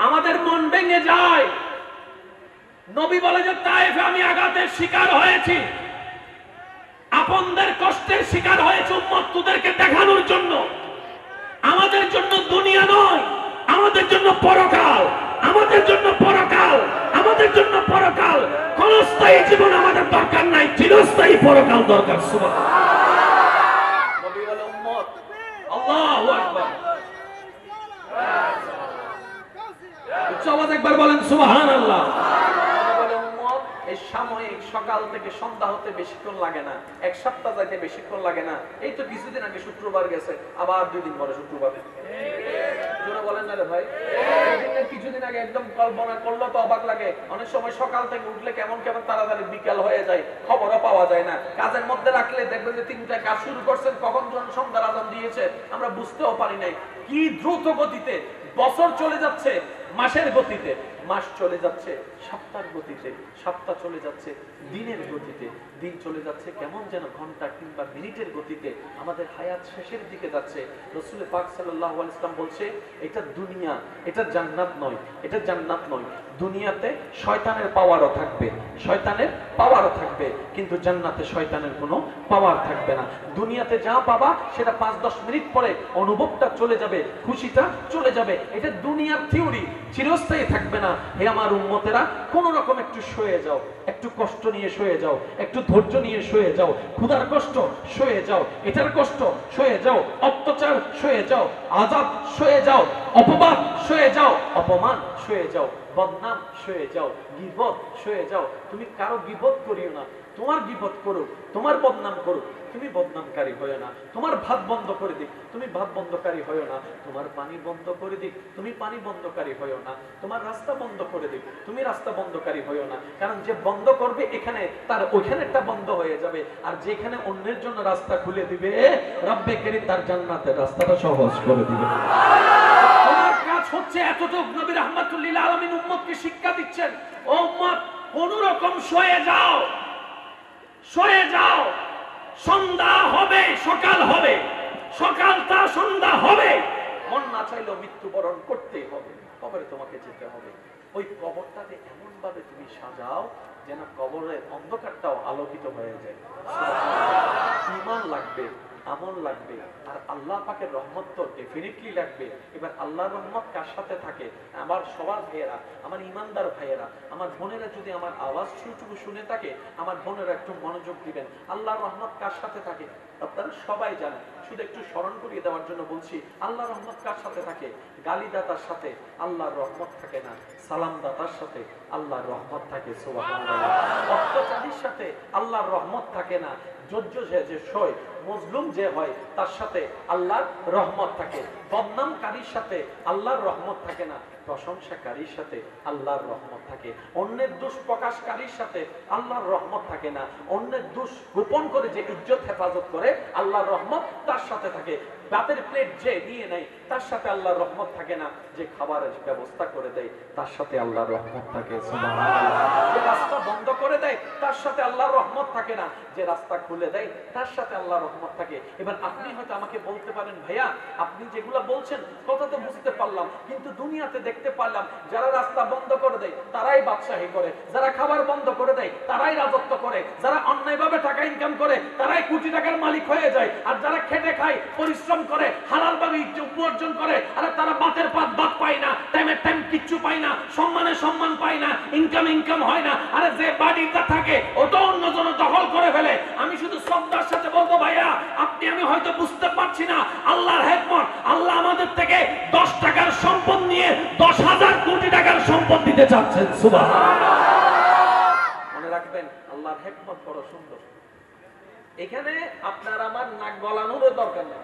Speaker 1: আমাদের মন ভেঙে যায়।
Speaker 2: নবী বলে যে তায়েফে আমি আঘাতের শিকার হয়েছি, আপনদের কষ্টের শিকার হয়েছে উম্মতদেরকে দেখানোর জন্য। আমাদের জন্য দুনিয়া নয়, আমাদের জন্য পরকাল, আমাদের জন্য পরকাল, আমাদের জন্য পরকাল। কোন স্থায়ী জীবন আমাদের দরকার নাই, চিরস্থায়ী পরকাল দরকার। সুবহানাল্লাহ।
Speaker 1: নবী বলে উম্মত,
Speaker 2: আল্লাহু আকবার। উচ্চ আওয়াজে একবার বলেন সুবহানাল্লাহ।
Speaker 1: এই সাময়িক সকাল থেকে সন্ধ্যা হতে বেশিক্ষণ লাগে না, এক সপ্তাহ যাইতে বেশিক্ষণ লাগে না। এই তো কিছুদিন আগে শুক্রবার গেছে, আবার 2 দিন পরে শুক্রবার। জোরে বলেন না রে ভাই। কিছুদিন আগে একদম কল্পনা করলে তো অবাক লাগে। অনেক সময় সকাল থেকে উঠলে কেমন কেমন তাড়াতাড়ি বিকাল হয়ে যায়, খবরও পাওয়া যায় না। কাজের মধ্যে রাখলে দেখবেন যে 3টায় কাজ শুরু করছেন, কখন সন্ধ্যার আজান দিয়েছে আমরা বুঝতেও পারি নাই। কি দ্রুত গতিতে বছর চলে যাচ্ছে, মাসের গতিতে মাস চলে যাচ্ছে, সপ্তাহের গতিতে সপ্তাহ চলে যাচ্ছে, দিনের গতিতে দিন চলে যাচ্ছে, কেমন যেন ঘন্টা কিংবা মিনিটের গতিতে আমাদের হায়াত শেষের দিকে যাচ্ছে। রাসূল পাক সাল্লাল্লাহু আলাইহি ওয়াসাল্লাম বলছে, এটা দুনিয়া, এটা জান্নাত নয়, এটা জান্নাত নয়। দুনিয়াতে শয়তানের পাওয়ারও থাকবে, শয়তানের পাওয়ারও থাকবে, কিন্তু জান্নাতে শয়তানের কোনো পাওয়ার থাকবে না। দুনিয়াতে যা পাবা সেটা 5-10 মিনিট পরে অনুভবটা চলে যাবে, খুশিটা চলে যাবে। এটা দুনিয়ার থিওরি, চিরস্থায়ী থাকবে না। হে আমার উম্মতেরা, কোন রকম একটু সয়ে যাও, একটু কষ্ট নিয়ে সয়ে যাও, একটু ধৈর্য নিয়ে সয়ে যাও, ক্ষুধার কষ্ট সয়ে যাও, এটার কষ্ট সয়ে যাও, অত্যাচার সয়ে যাও, আযাব সয়ে যাও, অপবাদ সয়ে যাও, অপমান সয়ে যাও, বদনাম সয়ে যাও, গীবত সয়ে যাও। তুমি কারো গীবত করিও না, তোমার গীবত করো, তোমার বদনাম করো, তুমি বদনামকারী হয়ো না। তোমার ভাত বন্ধ করে দিক, তুমি ভাত বন্ধকারী হয়ো না। তোমার পানি বন্ধ করে দিক, তুমি পানি বন্ধকারী হয়ো না। তোমার রাস্তা বন্ধ করে দিক, তুমি রাস্তা বন্ধকারী হয়ো না। কারণ যে বন্ধ করবে এখানে, তার ওইখানেরটা বন্ধ হয়ে যাবে। আর যেখানে অন্যের জন্য রাস্তা খুলে দিবে, রব্বে কারীম তার জান্নাতের রাস্তাটা সহজ করে দিবে।
Speaker 2: তোমার কাজ হচ্ছে এতটুকু। নবী রাহমাতুল লিল আলামিন উম্মতকে শিক্ষা দিচ্ছেন, ও উম্মত, কোন রকম সয়ে যাও, সয়ে যাও। সন্ধ্যা হবে, সকাল হবে, সকালটা সন্ধ্যা হবে।
Speaker 1: মন না চাইলেও মৃত্যুবরণ করতেই হবে, কবরে তোমাকে যেতে হবে। ওই কবরটাকে এমন ভাবে তুমি সাজাও যেন কবরের অন্ধকারটাও আলোকিত হয়ে যায়। ঈমান লাগবে, আমল লাগবে, আর আল্লাহ পাকের রহমত তো ডেফিনেটলি লাগবে। এবার আল্লাহর রহমত কার সাথে থাকে? আমার সবার ভাইয়েরা, আমার ইমানদার ভাইয়েরা, আমার বোনেরা যদি আমার আওয়াজ শুরুটুকু শুনে থাকে, আমার বোনেরা একটু মনোযোগ দিবেন। আল্লাহর রহমত কার সাথে থাকে আপনারা সবাই জানেন, শুধু একটু স্মরণ করিয়ে দেওয়ার জন্য বলছি। আল্লাহর রহমত কার সাথে থাকে? গালিদাতার সাথে আল্লাহর রহমত থাকে না, সালামদাতার সাথে আল্লাহর রহমত থাকে। সুবহানাল্লাহ। অত্যাচারীর সাথে আল্লাহর রহমত থাকে না, যোগ্য যে সয়, মজলুম যে হয় তার সাথে আল্লাহর রহমত থাকে। বদনামকারীর সাথে আল্লাহর রহমত থাকে না, প্রশংসাকারীর সাথে আল্লাহর রহমত থাকে। অন্যের দোষ প্রকাশকারীর সাথে আল্লাহর রহমত থাকে না, অন্যের দোষ গোপন করে যে ইজ্জত হেফাজত করে আল্লাহর রহমত তার সাথে থাকে। ভাতের প্লেট যে নিয়ে নেয় তার সাথে আল্লাহর রহমত থাকে না, যে খাবারের ব্যবস্থা করে দেয় তার সাথে আল্লাহর রহমত থাকে। সুবহানাল্লাহ। যে রাস্তা বন্ধ করে দেয় তার সাথে আল্লাহর রহমত থাকে না, যে রাস্তা খুলে দেয় তার সাথে আল্লাহর রহমত থাকে। এবার আপনি হয়তো আমাকে বলতে পারেন, ভাইয়া আপনি যেগুলো বলছেন কথা তো বুঝতে পারলাম, কিন্তু দুনিয়াতে দেখতে পারলাম যারা রাস্তা বন্ধ করে দেয় তারাই বাদশাহী করে, যারা খাবার বন্ধ করে দেয় তারাই রাজত্ব করে, যারা অন্যায়ভাবে টাকা ইনকাম করে তারাই কোটি টাকার মালিক হয়ে যায়, আর যারা খেটে খায়, পরিশ্রম করে, হালালভাবে উপার্জন করে, আর তারা বাতের পাত বাত পায় না, টাইমের টাইম কিচ্ছু পায় না, সম্মানের সম্মান পায় না, ইনকাম হয় না। আরে যে বাড়িটা থাকে ওটা অন্যজন দখল করে ফেলে। আমি শুধু শ্রদ্ধার সাথে বলবো, ভাইয়া আপনি আমি হয়তো বুঝতে পারছি না আল্লাহর হিকমত। আল্লাহ আমাদের থেকে 10 টাকার সম্পদ নিয়ে 10,000 কোটি টাকার সম্পদ দিতে চাচ্ছেন। সুবহানাল্লাহ। মনে রাখবেন, আল্লাহর হিকমত বড় সুন্দর। এখানে আপনার আমার নাক গলানোর দরকার নেই।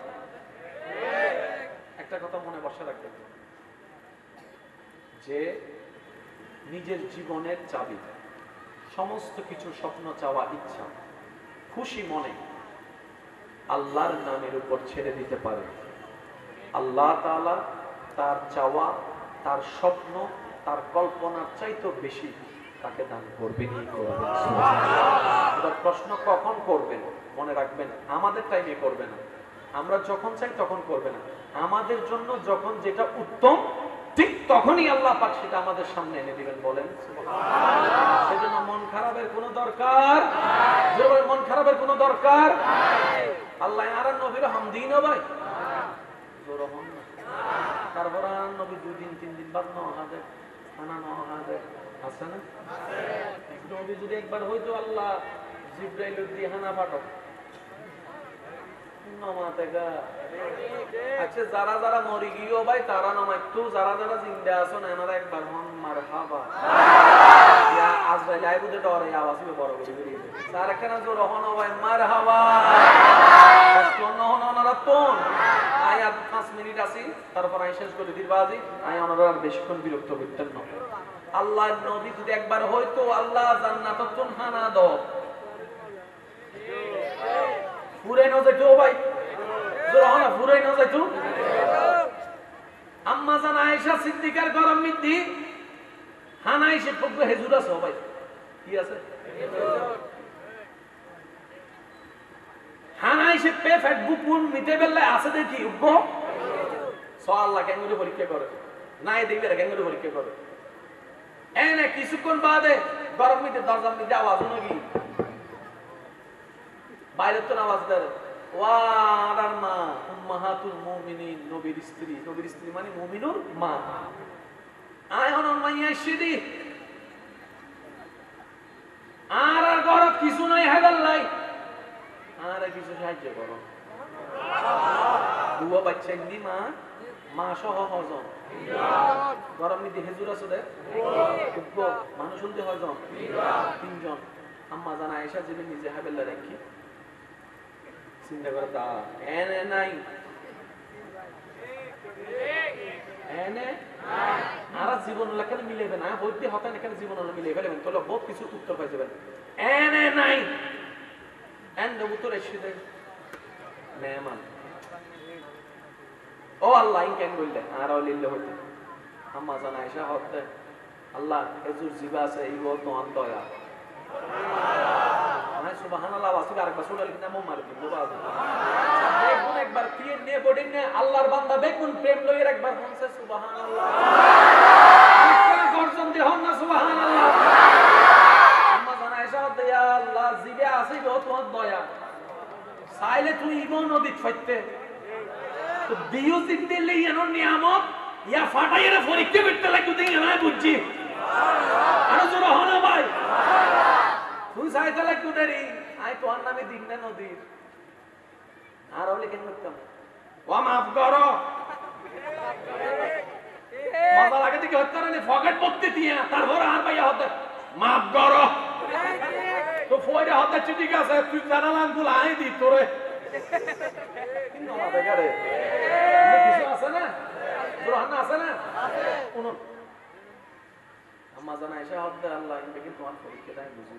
Speaker 1: একটা কথা মনে বসে রাখবেন, যে নিজের জীবনের চাবি, সমস্ত কিছু স্বপ্ন চাওয়া, ইচ্ছা, খুশি মনে আল্লাহর নামের উপর ছেড়ে দিতে পারে। আল্লাহ তাআলা তার চাওয়া, তার স্বপ্ন, তার কল্পনার চাইতে বেশি তাকে দান করবেনই করবেন। এবার প্রশ্ন কখন করবেন? মনে রাখবেন, আমাদের টাইমে করবে না, আমরা যখন চাই তখন করবে না, আমাদের জন্য যখন যেটা উত্তম ঠিক তখনই আল্লাহ পাক সেটা আমাদের সামনে এনে দিবেন। বলেন সুবহানাল্লাহ। সেজন্য মন খারাপের কোনো দরকার নাই, মন খারাপের কোনো দরকার নাই। আল্লাহ আর নবীর হামদিন ভাই জোর হন না। তারপর আর নবী 2 দিন 3 দিন বাদ নেওয়া হাজার খানা নেওয়া হাজার আছে না? নবী যদি একবার হয়তো আল্লাহ জিব্রাইল দিয়ে হানা পাঠাও আচ্ছা, যারা যারা মরি গিয়েও ভাই তারা নমাইতো, যারা যারা জিন্দা আছো না এনারা একবার হন মারহাবা। আজরাইল আইবুদে ডরে আওয়াজ বড় করে বেরিয়ে স্যার একখানা জোর হন ভাই মারহাবা। ওনারা তোন আই আর 5 মিনিট আছি, তারপর আমি শেষ করে দিবাজি। আমি ওনারা আর বেশিক্ষণ বিরক্ত করতেন না। আল্লাহ নবী যদি একবার হয়তো আল্লাহ জান্নাতত তুন হানা দাও পুরে ন যাইতো ভাই জোরানা পুরে ন যাইতো। আম্মা জান আয়েশা সিদ্দিকার গরম মিদ্দি হানা এসে পড়বে হুজুর আছে ভাই কি আছে হানা এসে পে ফেসবুক কোন মিটে বেলা আছে দেখি উগ্র সো আল্লাহ কেন করে পরীক্ষা করে নাই দেখবে কেন করে পরীক্ষা করে। এনে কিছুক্ষণ বাদে গরম মিটে দরজা মিটে আওয়াজ নাকি বাইরে তো আওয়াজ দেয় ওয়ার মা উম্মাহাতুল মুমিনিন, নবীর স্ত্রী। নবীর স্ত্রী মানে মুমিনুর মা। আয় হন মাইয়া সিদি আর আর গরব কিছু নাই হেদাল্লাই আর কিছু সাহায্য করো। দুয়া বাচ্চা নি মা মা সহ হজন গরম নিতে হেজুর আছে দে মানুষ হলতে হজন 3 জন। আম্মা জানা আয়েশা যিনি নিজে হাবেল্লা রাখি চিন্তা করে তা এনে নাই এনে আর জীবন লেখানে মিলেবে না হইতে হতান এখানে জীবন মিলে ফেলবেন তাহলে বহুত কিছু উত্তর পাই যাবেন। এনে নাই এন উত্তর এসে দেয় মেহমান ও আল্লাহ কেন বললে আর লিল্লে হইতে আম্মা জানা আয়েশা হতে আল্লাহ এজুর জিবা আছে এই বল তো দয়া সুবহানাল্লাহ ওয়াসিল আরেকবার শুনলে কিনা মো মার দিব বাজে দেখুন একবার কি নিয়ে বডিং নে আল্লাহর বান্দা দেখুন প্রেম লইয়ের একবার বলছে সুবহানাল্লাহ কিনা গর্জন দি হন না সুবহানাল্লাহ। আম্মা জানা আয়েশা দয়া আল্লাহ জিবে আছে গো তোমার দয়া চাইলে তুই ইমন নদীত ফাইতে তো দিও জিন্দে লই এনো নিয়ামত ইয়া ফাটাইরা পরীক্ষা করতে লাগু দেই না বুঝছি আর জোর হন ভাই তুই চাইতে লাগু দেরি আই তোর নামে দিন না নদীর আর হলে কেন করতাম ও মাফ করো মজা লাগে দেখি হত্যা রে ফকেট পড়তে দিয়া তারপর আর ভাইয়া হতে মাফ করো তো ফয়রে হতে ঠিক আছে তুই জানালাম গুলো আই দি তোরে কিন্তু আমাদের ঘরে কিছু আছে না সুবহানাল্লাহ আছে না কোন আম্মা জানা আয়েশা হতে আল্লাহ কিন্তু তোমার পরীক্ষা দেয় বুঝি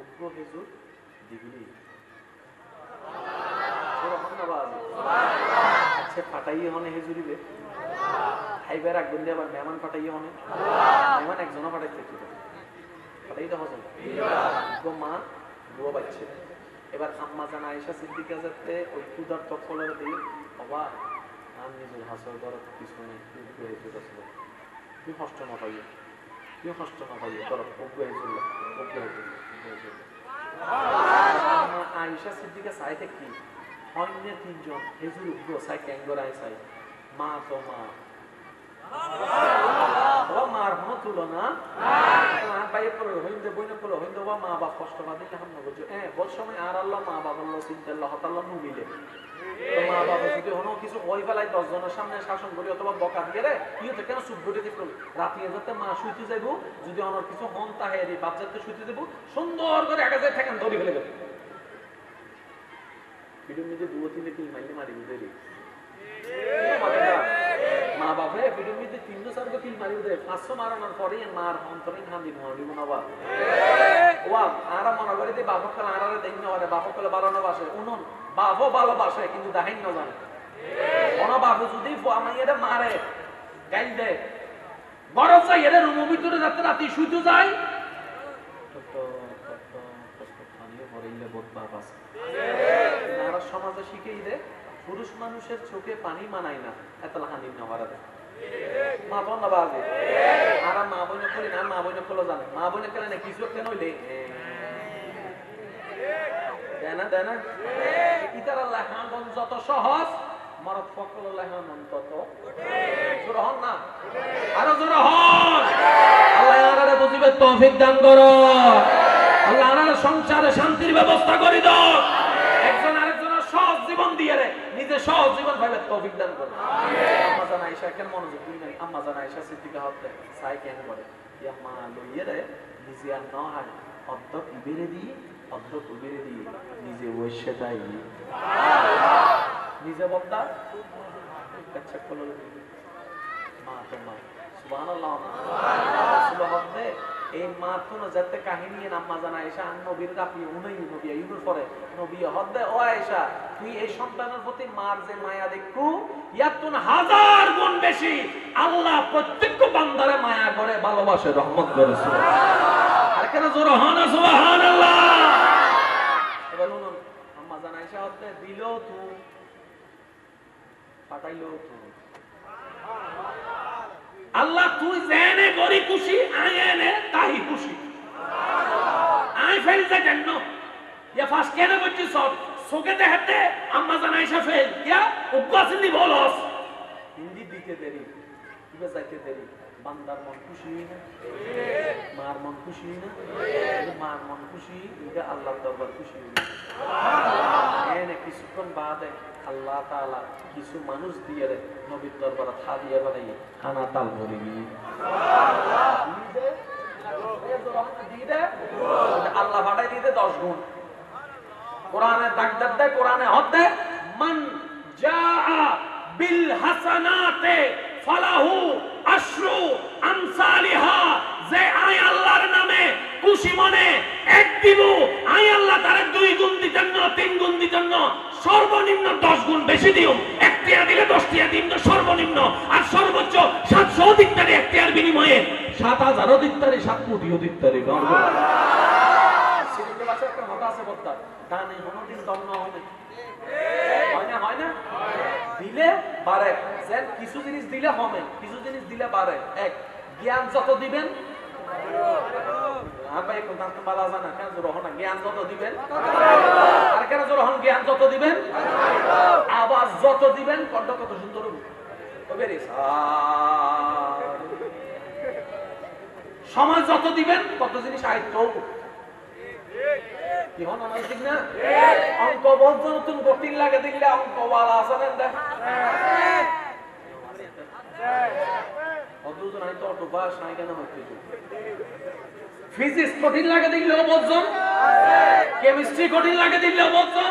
Speaker 1: উগ্র হুজুর দিগুলি আচ্ছা ফাটাইয়ে হনে হেজুরিবে খাইবার এক বন্ধে আবার মেহমান ফাটাইয়ে হনে মেহমান একজনও ফাটাইতে ফাটাইতে হজম মা বুয়া বাচ্চে এবার আম্মা জানা আয়েশা সিদ্দিকা যাতে ওই ক্ষুধার তৎপলের দিয়ে বাবা আর নিজের হাসর করার কিছু নেই উগ্র হেজুর আসলে তুই হষ্ট না পাইয়ে তুই হষ্ট না পাইয়ে তোর উগ্র হেজুর উগ্র হেজুর আয়েশা সিদ্দিকা চাইতে কি অন্য 3 জন হেজুর উগ্র চাই ক্যাঙ্গরাই চাই মা তো মা ও মার হনো তুলনা আর বাইরে পড়ো হইন্দে বইনে পড়ো হইন্দে বা মা বাপ কষ্ট বাদে না হামনা বুঝো বল সময় আর আল্লাহ মা বাপ আল্লাহ চিন্তা আল্লাহ তাআলা নু মিলে তো মা বাপ যদি হনো কিছু ওই বেলায় 10 জনের সামনে শাসন করি অথবা বকা দিয়ে রে কি হতে কেন সুখ ঘটে দিত রাতে যাতে মা শুইতে যাইবো যদি অনর কিছু হন তাহে এই বাপ যাতে শুইতে দেব সুন্দর করে একা যায় ঠেকান ধরে ফেলে দেব ভিডিও নিজে 2-3 কিল মাইলে মারি দেরি মা বাপে ভিডিও নিজে 3-4 কিল মারি দেয় 500 মারানোর পরে মার অন্তরে হান্দি মনি মনাবা ওয়া আরা মনে করে যে বাপ কল আরারে দেই না ওরে বাপ কল বাড়ানো বাসে উনন বাপও ভালোবাসে কিন্তু দাহিন না জানে ওনা বাপ যদি আমাইরে মারে গাইল দেয় বড় চাই এর রুম ভিতরে যাতে রাতে শুইতে যায় তো খানিয়ে পড়িলে বহুত বাপ আছে আর সমাজে শিখেই দে পুরুষ মানুষের চোখে পানি মানায় না এতলা হানি না হওয়ার মা তো না বাজে আর মা বোনে করি না মা বোনে কলো জানে মা বোনে কেন না কিছু কেন হইলে দেনা দেনা ইতার আল্লাহ হান যত সহজ মারত ফকল আল্লাহ হান তত জোর হন না আরো জোর হন আল্লাহ আমারে বুঝিবে তৌফিক দান করো আল্লাহ আমারে সংসারে শান্তির ব্যবস্থা করে দাও একজন আরেকজনের সহজ জীবন দিয়ে রে নিজে সহজ জীবন পাইবে তৌফিক দান করো আমিন আম্মা জান আয়েশা কেন মনোযোগ দিই না আম্মা জান আয়েশা সিদ্দিকা হতে সাই কেন বলে ইয়া মা লইয়ে রে নিজে আর না হয় অর্ধ ইবেরে দি অর্ধ কুবেরে দি নিজে ওইসে যাই নিজে বলতা আচ্ছা কোলো মা তো মা সুবহানাল্লাহ সুবহানাল্লাহ এই মা তো না যাতে কাহিনী আম্মা জান আয়েশা আন নবীর রাপি উনাই নবী ইউনুর পরে নবী হদে ও আয়েশা তুই এই সন্তানের প্রতি মার যে মায়া দেখু ইয়াতুন হাজার গুণ বেশি আল্লাহ প্রত্যেক বান্দারে মায়া করে ভালোবাসে রহমত করে সুবহানাল্লাহ আর কেন জোরে হন সুবহানাল্লাহ এবার শুনুন আম্মা জান আয়েশা হদে দিলো তো পাঠাইলো তো আল্লাহ তুই জেনে গরি খুশি আয়েনে তাই খুশি আই ফেল যা জান্ন ইয়া ফাস কেন করছিস সব সোকে দেখতে আম্মা জান আয়েশা ফেল ইয়া উপাসলি বলস হিন্দি দিতে দেরি কিবা যাইতে দেরি বান্দার মন খুশি না মার মন খুশি না মার মন খুশি এটা আল্লাহর দরবার খুশি সুবহানাল্লাহ এনে কিছুক্ষণ বাদে আল্লাহ তাআলা কিছু মানুষ দিয়ে রে নবীর দরবারে হাদিয়া বানাই খানা তাল ভরে গিয়ে আল্লাহ বাড়াই দিতে 10 গুণ কোরআনে দাগদার দেয় কোরআনে হতে মান জাআ বিল হাসানাতে ফালাহু আশরু আমসালিহা যে আয় আল্লাহর নামে খুশি মনে এক দিব আয় আল্লাহ তারে 2 গুণ দিতেন না 3 গুণ দিতেন না সর্বনিম্ন 10 গুণ বেশি দিও একটিয়া দিলে 10 টিয়া দিন না সর্বনিম্ন আর সর্বোচ্চ 700 অধিকতারে একটিয়ার বিনিময়ে 7000 অধিকতারে 7 কোটি অধিকতারে সিরিজে বাসা একটা কথা আছে বক্তা দানে কোনদিন দম না হবে হয় না দিলে বাড়ে যেন কিছু জিনিস দিলে হবে কিছু জিনিস দিলে বাড়ে এক জ্ঞান যত দিবেন আর ভাই কোন তো বালা জানা কেন জোর না জ্ঞান যত দিবেন আর কেন জোর হন জ্ঞান যত দিবেন আওয়াজ যত দিবেন কণ্ঠ কত সুন্দর হবে রে সময় যত দিবেন কত জিনিস আয়ত্ত হবে কি হন আমার ঠিক না অঙ্ক বলতে নতুন কঠিন লাগে দিলে অঙ্ক ওয়ালা আছে না দেখ অদ্ভুত নাই তো অটো বাস নাই কেন হচ্ছে ফিজিক্স কঠিন লাগে দিলেও বলছেন কেমিস্ট্রি কঠিন লাগে দিলেও বলছেন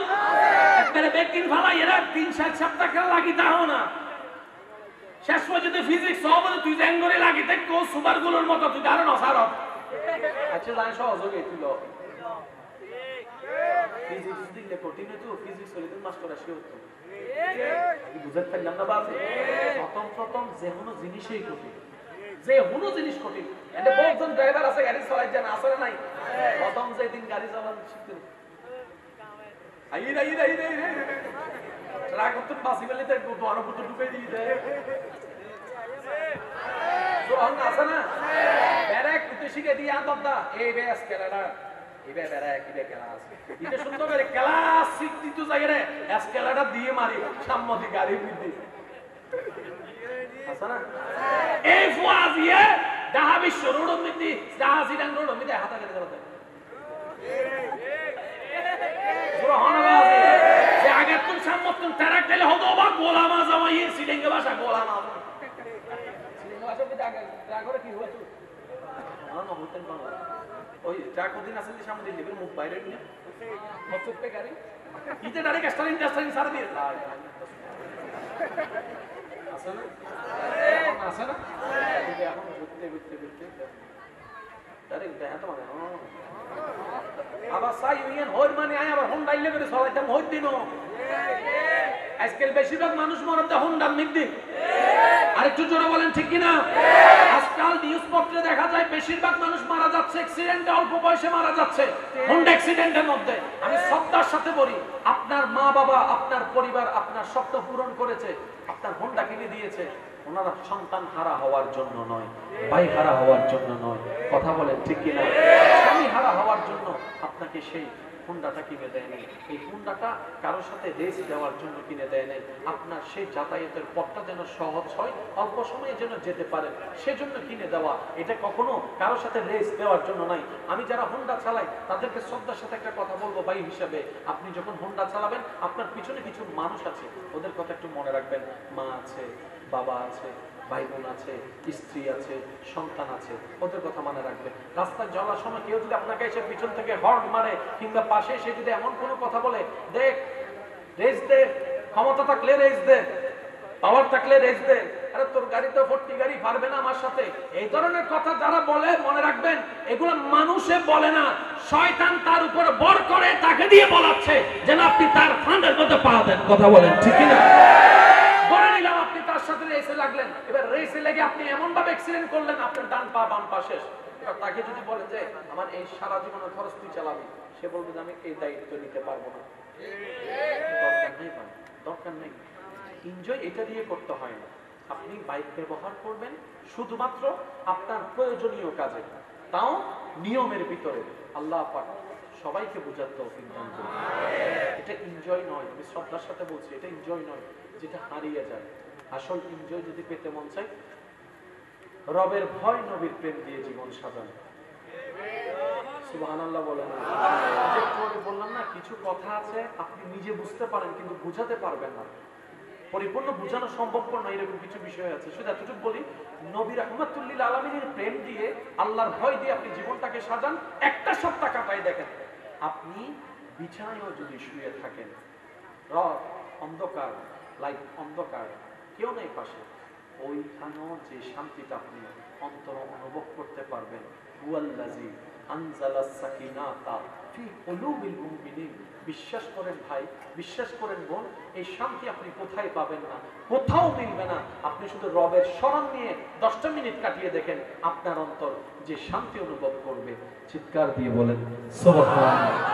Speaker 1: একবারে বেকিং ফালাই এরা 3-4 সপ্তাহ খেলা লাগি তাও না শেষ পর্যন্ত ফিজিক্স সব তুই জ্যাঙ্গরে লাগিতে কো সুপার গুলোর মতো তুই আরো নসারত আচ্ছা জানি সহজ হয়ে গেছিল ফিজিক্স দিলে কঠিন তো ফিজিক্স হলে তো মাস্টার আসে হতো কি বুঝতে পারলাম না বাজে প্রথম যে কোনো জিনিসই কঠিন যে কোনো জিনিস কঠিন এতে বহুজন ড্রাইভার আছে গাড়ি চালাই জানা আছে না নাই প্রথম যে দিন গাড়ি চালান শিখতে আই ট্রাক তো বাসি বলে তো দোয়ার উপর ঢুকে দিয়ে দেয় তো অন আছে না ব্যারাক তো শিখে দিয়ে আদবদা এই বেস কেলাডা ইবে বেরাক ইবে ক্লাস এটা সুন্দর করে ক্লাস শিখতি তো যাই রে এসকেলাটা দিয়ে মারি সামনে গাড়ি বিদি আছে না এই ফুয়াজিয়ে দাহাবি শরুড় মিদি জাহাজি ডাং রোড মিদি হাতা কেটে দিতে পুরো হনবাজি যে আগে তুই সামনে তুই ট্রাক দিলে হতো বা গোলাম আজমাই সিডিঙ্গে ভাষা গোলাম আজম সিডিঙ্গে ভাষা মিদি আগে ট্রাক করে কি হতো না না হতেন না ওই যা কদিন আসলে সামনে দিলে মুখ বাইরে নিয়ে মতলব পে গাড়ি ইতে ডাইরেক্ট স্টারিং সারা দিয়ে আসে না আসে না এখন ঘুরতে ডাইরেক্ট দেখা তো মানে আবার সাই ইউনিয়ন হই মানে আই আবার হোন্ডা ইলে করে চলাইতাম হই দিন আজকাল বেশিরভাগ মানুষ মরতে হোন্ডা মিদ্দি আরেকটু জোরে বলেন ঠিক কিনা
Speaker 2: আজকাল নিউজপত্রে দেখা যায় বেশিরভাগ মানুষ মারা যাচ্ছে অ্যাক্সিডেন্টে, অল্প বয়সে মারা যাচ্ছে হোন্ডা অ্যাক্সিডেন্টের মধ্যে। আমি শ্রদ্ধার সাথে বলি, আপনার মা বাবা, আপনার পরিবার আপনার স্বপ্ন পূরণ করেছে, আপনার হোন্ডা কিনে দিয়েছে, ওনারা সন্তান হারা হওয়ার জন্য নয়, ভাই হারা হওয়ার জন্য নয়। কথা বলেন ঠিক কিনা? স্বামী হারা হওয়ার জন্য আপনাকে সেই হুন্ডাটা কিনে দেয় নাই। এই হুন্ডাটা কারোর সাথে রেস দেওয়ার জন্য কিনে দেয় নাই। আপনার সেই যাতায়াতের পথটা যেন সহজ হয়, অল্প সময়ে যেন যেতে পারে, সেজন্য কিনে দেওয়া। এটা কখনো কারোর সাথে রেস দেওয়ার জন্য নাই। আমি যারা হুন্ডা চালাই তাদেরকে শ্রদ্ধার সাথে একটা কথা বলবো, ভাই হিসাবে, আপনি যখন হুন্ডা চালাবেন আপনার পিছনে কিছু মানুষ আছে, ওদের কথা একটু মনে রাখবেন। মা আছে, বাবা আছে, ভাই বোন আছে, স্ত্রী আছে, সন্তান আছে, ওদের কথা মনে রাখবেন। রাস্তায় চলার সময় কেউ যদি আপনাকে এসে পিছন থেকে হর্ন মারে কিংবা পাশে এসে যদি এমন কোনো কথা বলে, দেখ রেস দে, ক্ষমতা থাকলে রেস দে, পাওয়ার থাকলে রেস দে, আরে তোর গাড়িতে 40 গাড়ি পারবে না আমার সাথে, এই ধরনের কথা যারা বলে মনে রাখবেন, এগুলো মানুষে বলে না, শয়তান তার উপর বর করে তাকে দিয়ে বলাচ্ছে যেন আপনি তার ফান্ডের মধ্যে পা দেন। কথা বলেন ঠিক কিনা? ধরে নিলাম আপনি তার সাথে রেসে লাগলেন, এবার রেসে লেগে আপনি এমন ভাবে অ্যাক্সিডেন্ট করলেন আপনার ডান পা বাম পা শেষ। এবার তাকে যদি বলেন যে আমার এই সারা জীবনের খরচ তুই চালাবি, সে বলবে যে আমি এই দায়িত্ব নিতে পারবো না। দরকার নেই ভাই, দরকার নেই। এনজয় এটা দিয়ে করতে হয় না। আপনি বাইক ব্যবহার করবেন শুধুমাত্র আপনার প্রয়োজনীয় কাজে, তাও নিয়মের ভিতরে। আল্লাহ পাক সবাইকে বোঝার তৌফিক দান করুন। এটা এনজয় নয়, আমি শ্রদ্ধার সাথে বলছি, এটা এনজয় নয় যেটা হারিয়ে যায়। আসল এনজয় যদি পেতে মন চাই, রবের ভয় নবীর প্রেম দিয়ে জীবন সাজান। সুবহানাল্লাহ বলেন। বললাম না, কিছু কথা আছে আপনি নিজে বুঝতে পারেন কিন্তু বুঝাতে পারবেন না, পরিপূর্ণ বোঝানো সম্ভবপর না, এরকম কিছু বিষয় আছে। শুধু এতটুকু বলি, নবী রাহমাতুল লিল আলামিনের প্রেম দিয়ে, আল্লাহর ভয় দিয়ে আপনি জীবনটাকে সাজান। একটা সপ্তাহ কাটাই দেখেন, আপনি বিছানায়ও যদি শুয়ে থাকেন, অন্ধকার, লাইট অন্ধকার, কেউ নেই পাশে, ওইখানেও যে শান্তিটা আপনি অন্তর অনুভব করতে পারবেন। হুয়াল্লাযী আনজালাস সাকিনাতা ফি কুলুবিল মুমিনিন। বিশ্বাস করেন ভাই, বিশ্বাস করেন বোন, এই শান্তি আপনি কোথায় পাবেন না, কোথাও মিলবে না। আপনি শুধু রবের স্মরণ নিয়ে 10টা মিনিট কাটিয়ে দেখেন, আপনার অন্তর যে শান্তি অনুভব করবে। চিৎকার দিয়ে বলেন সুবহানাল্লাহ।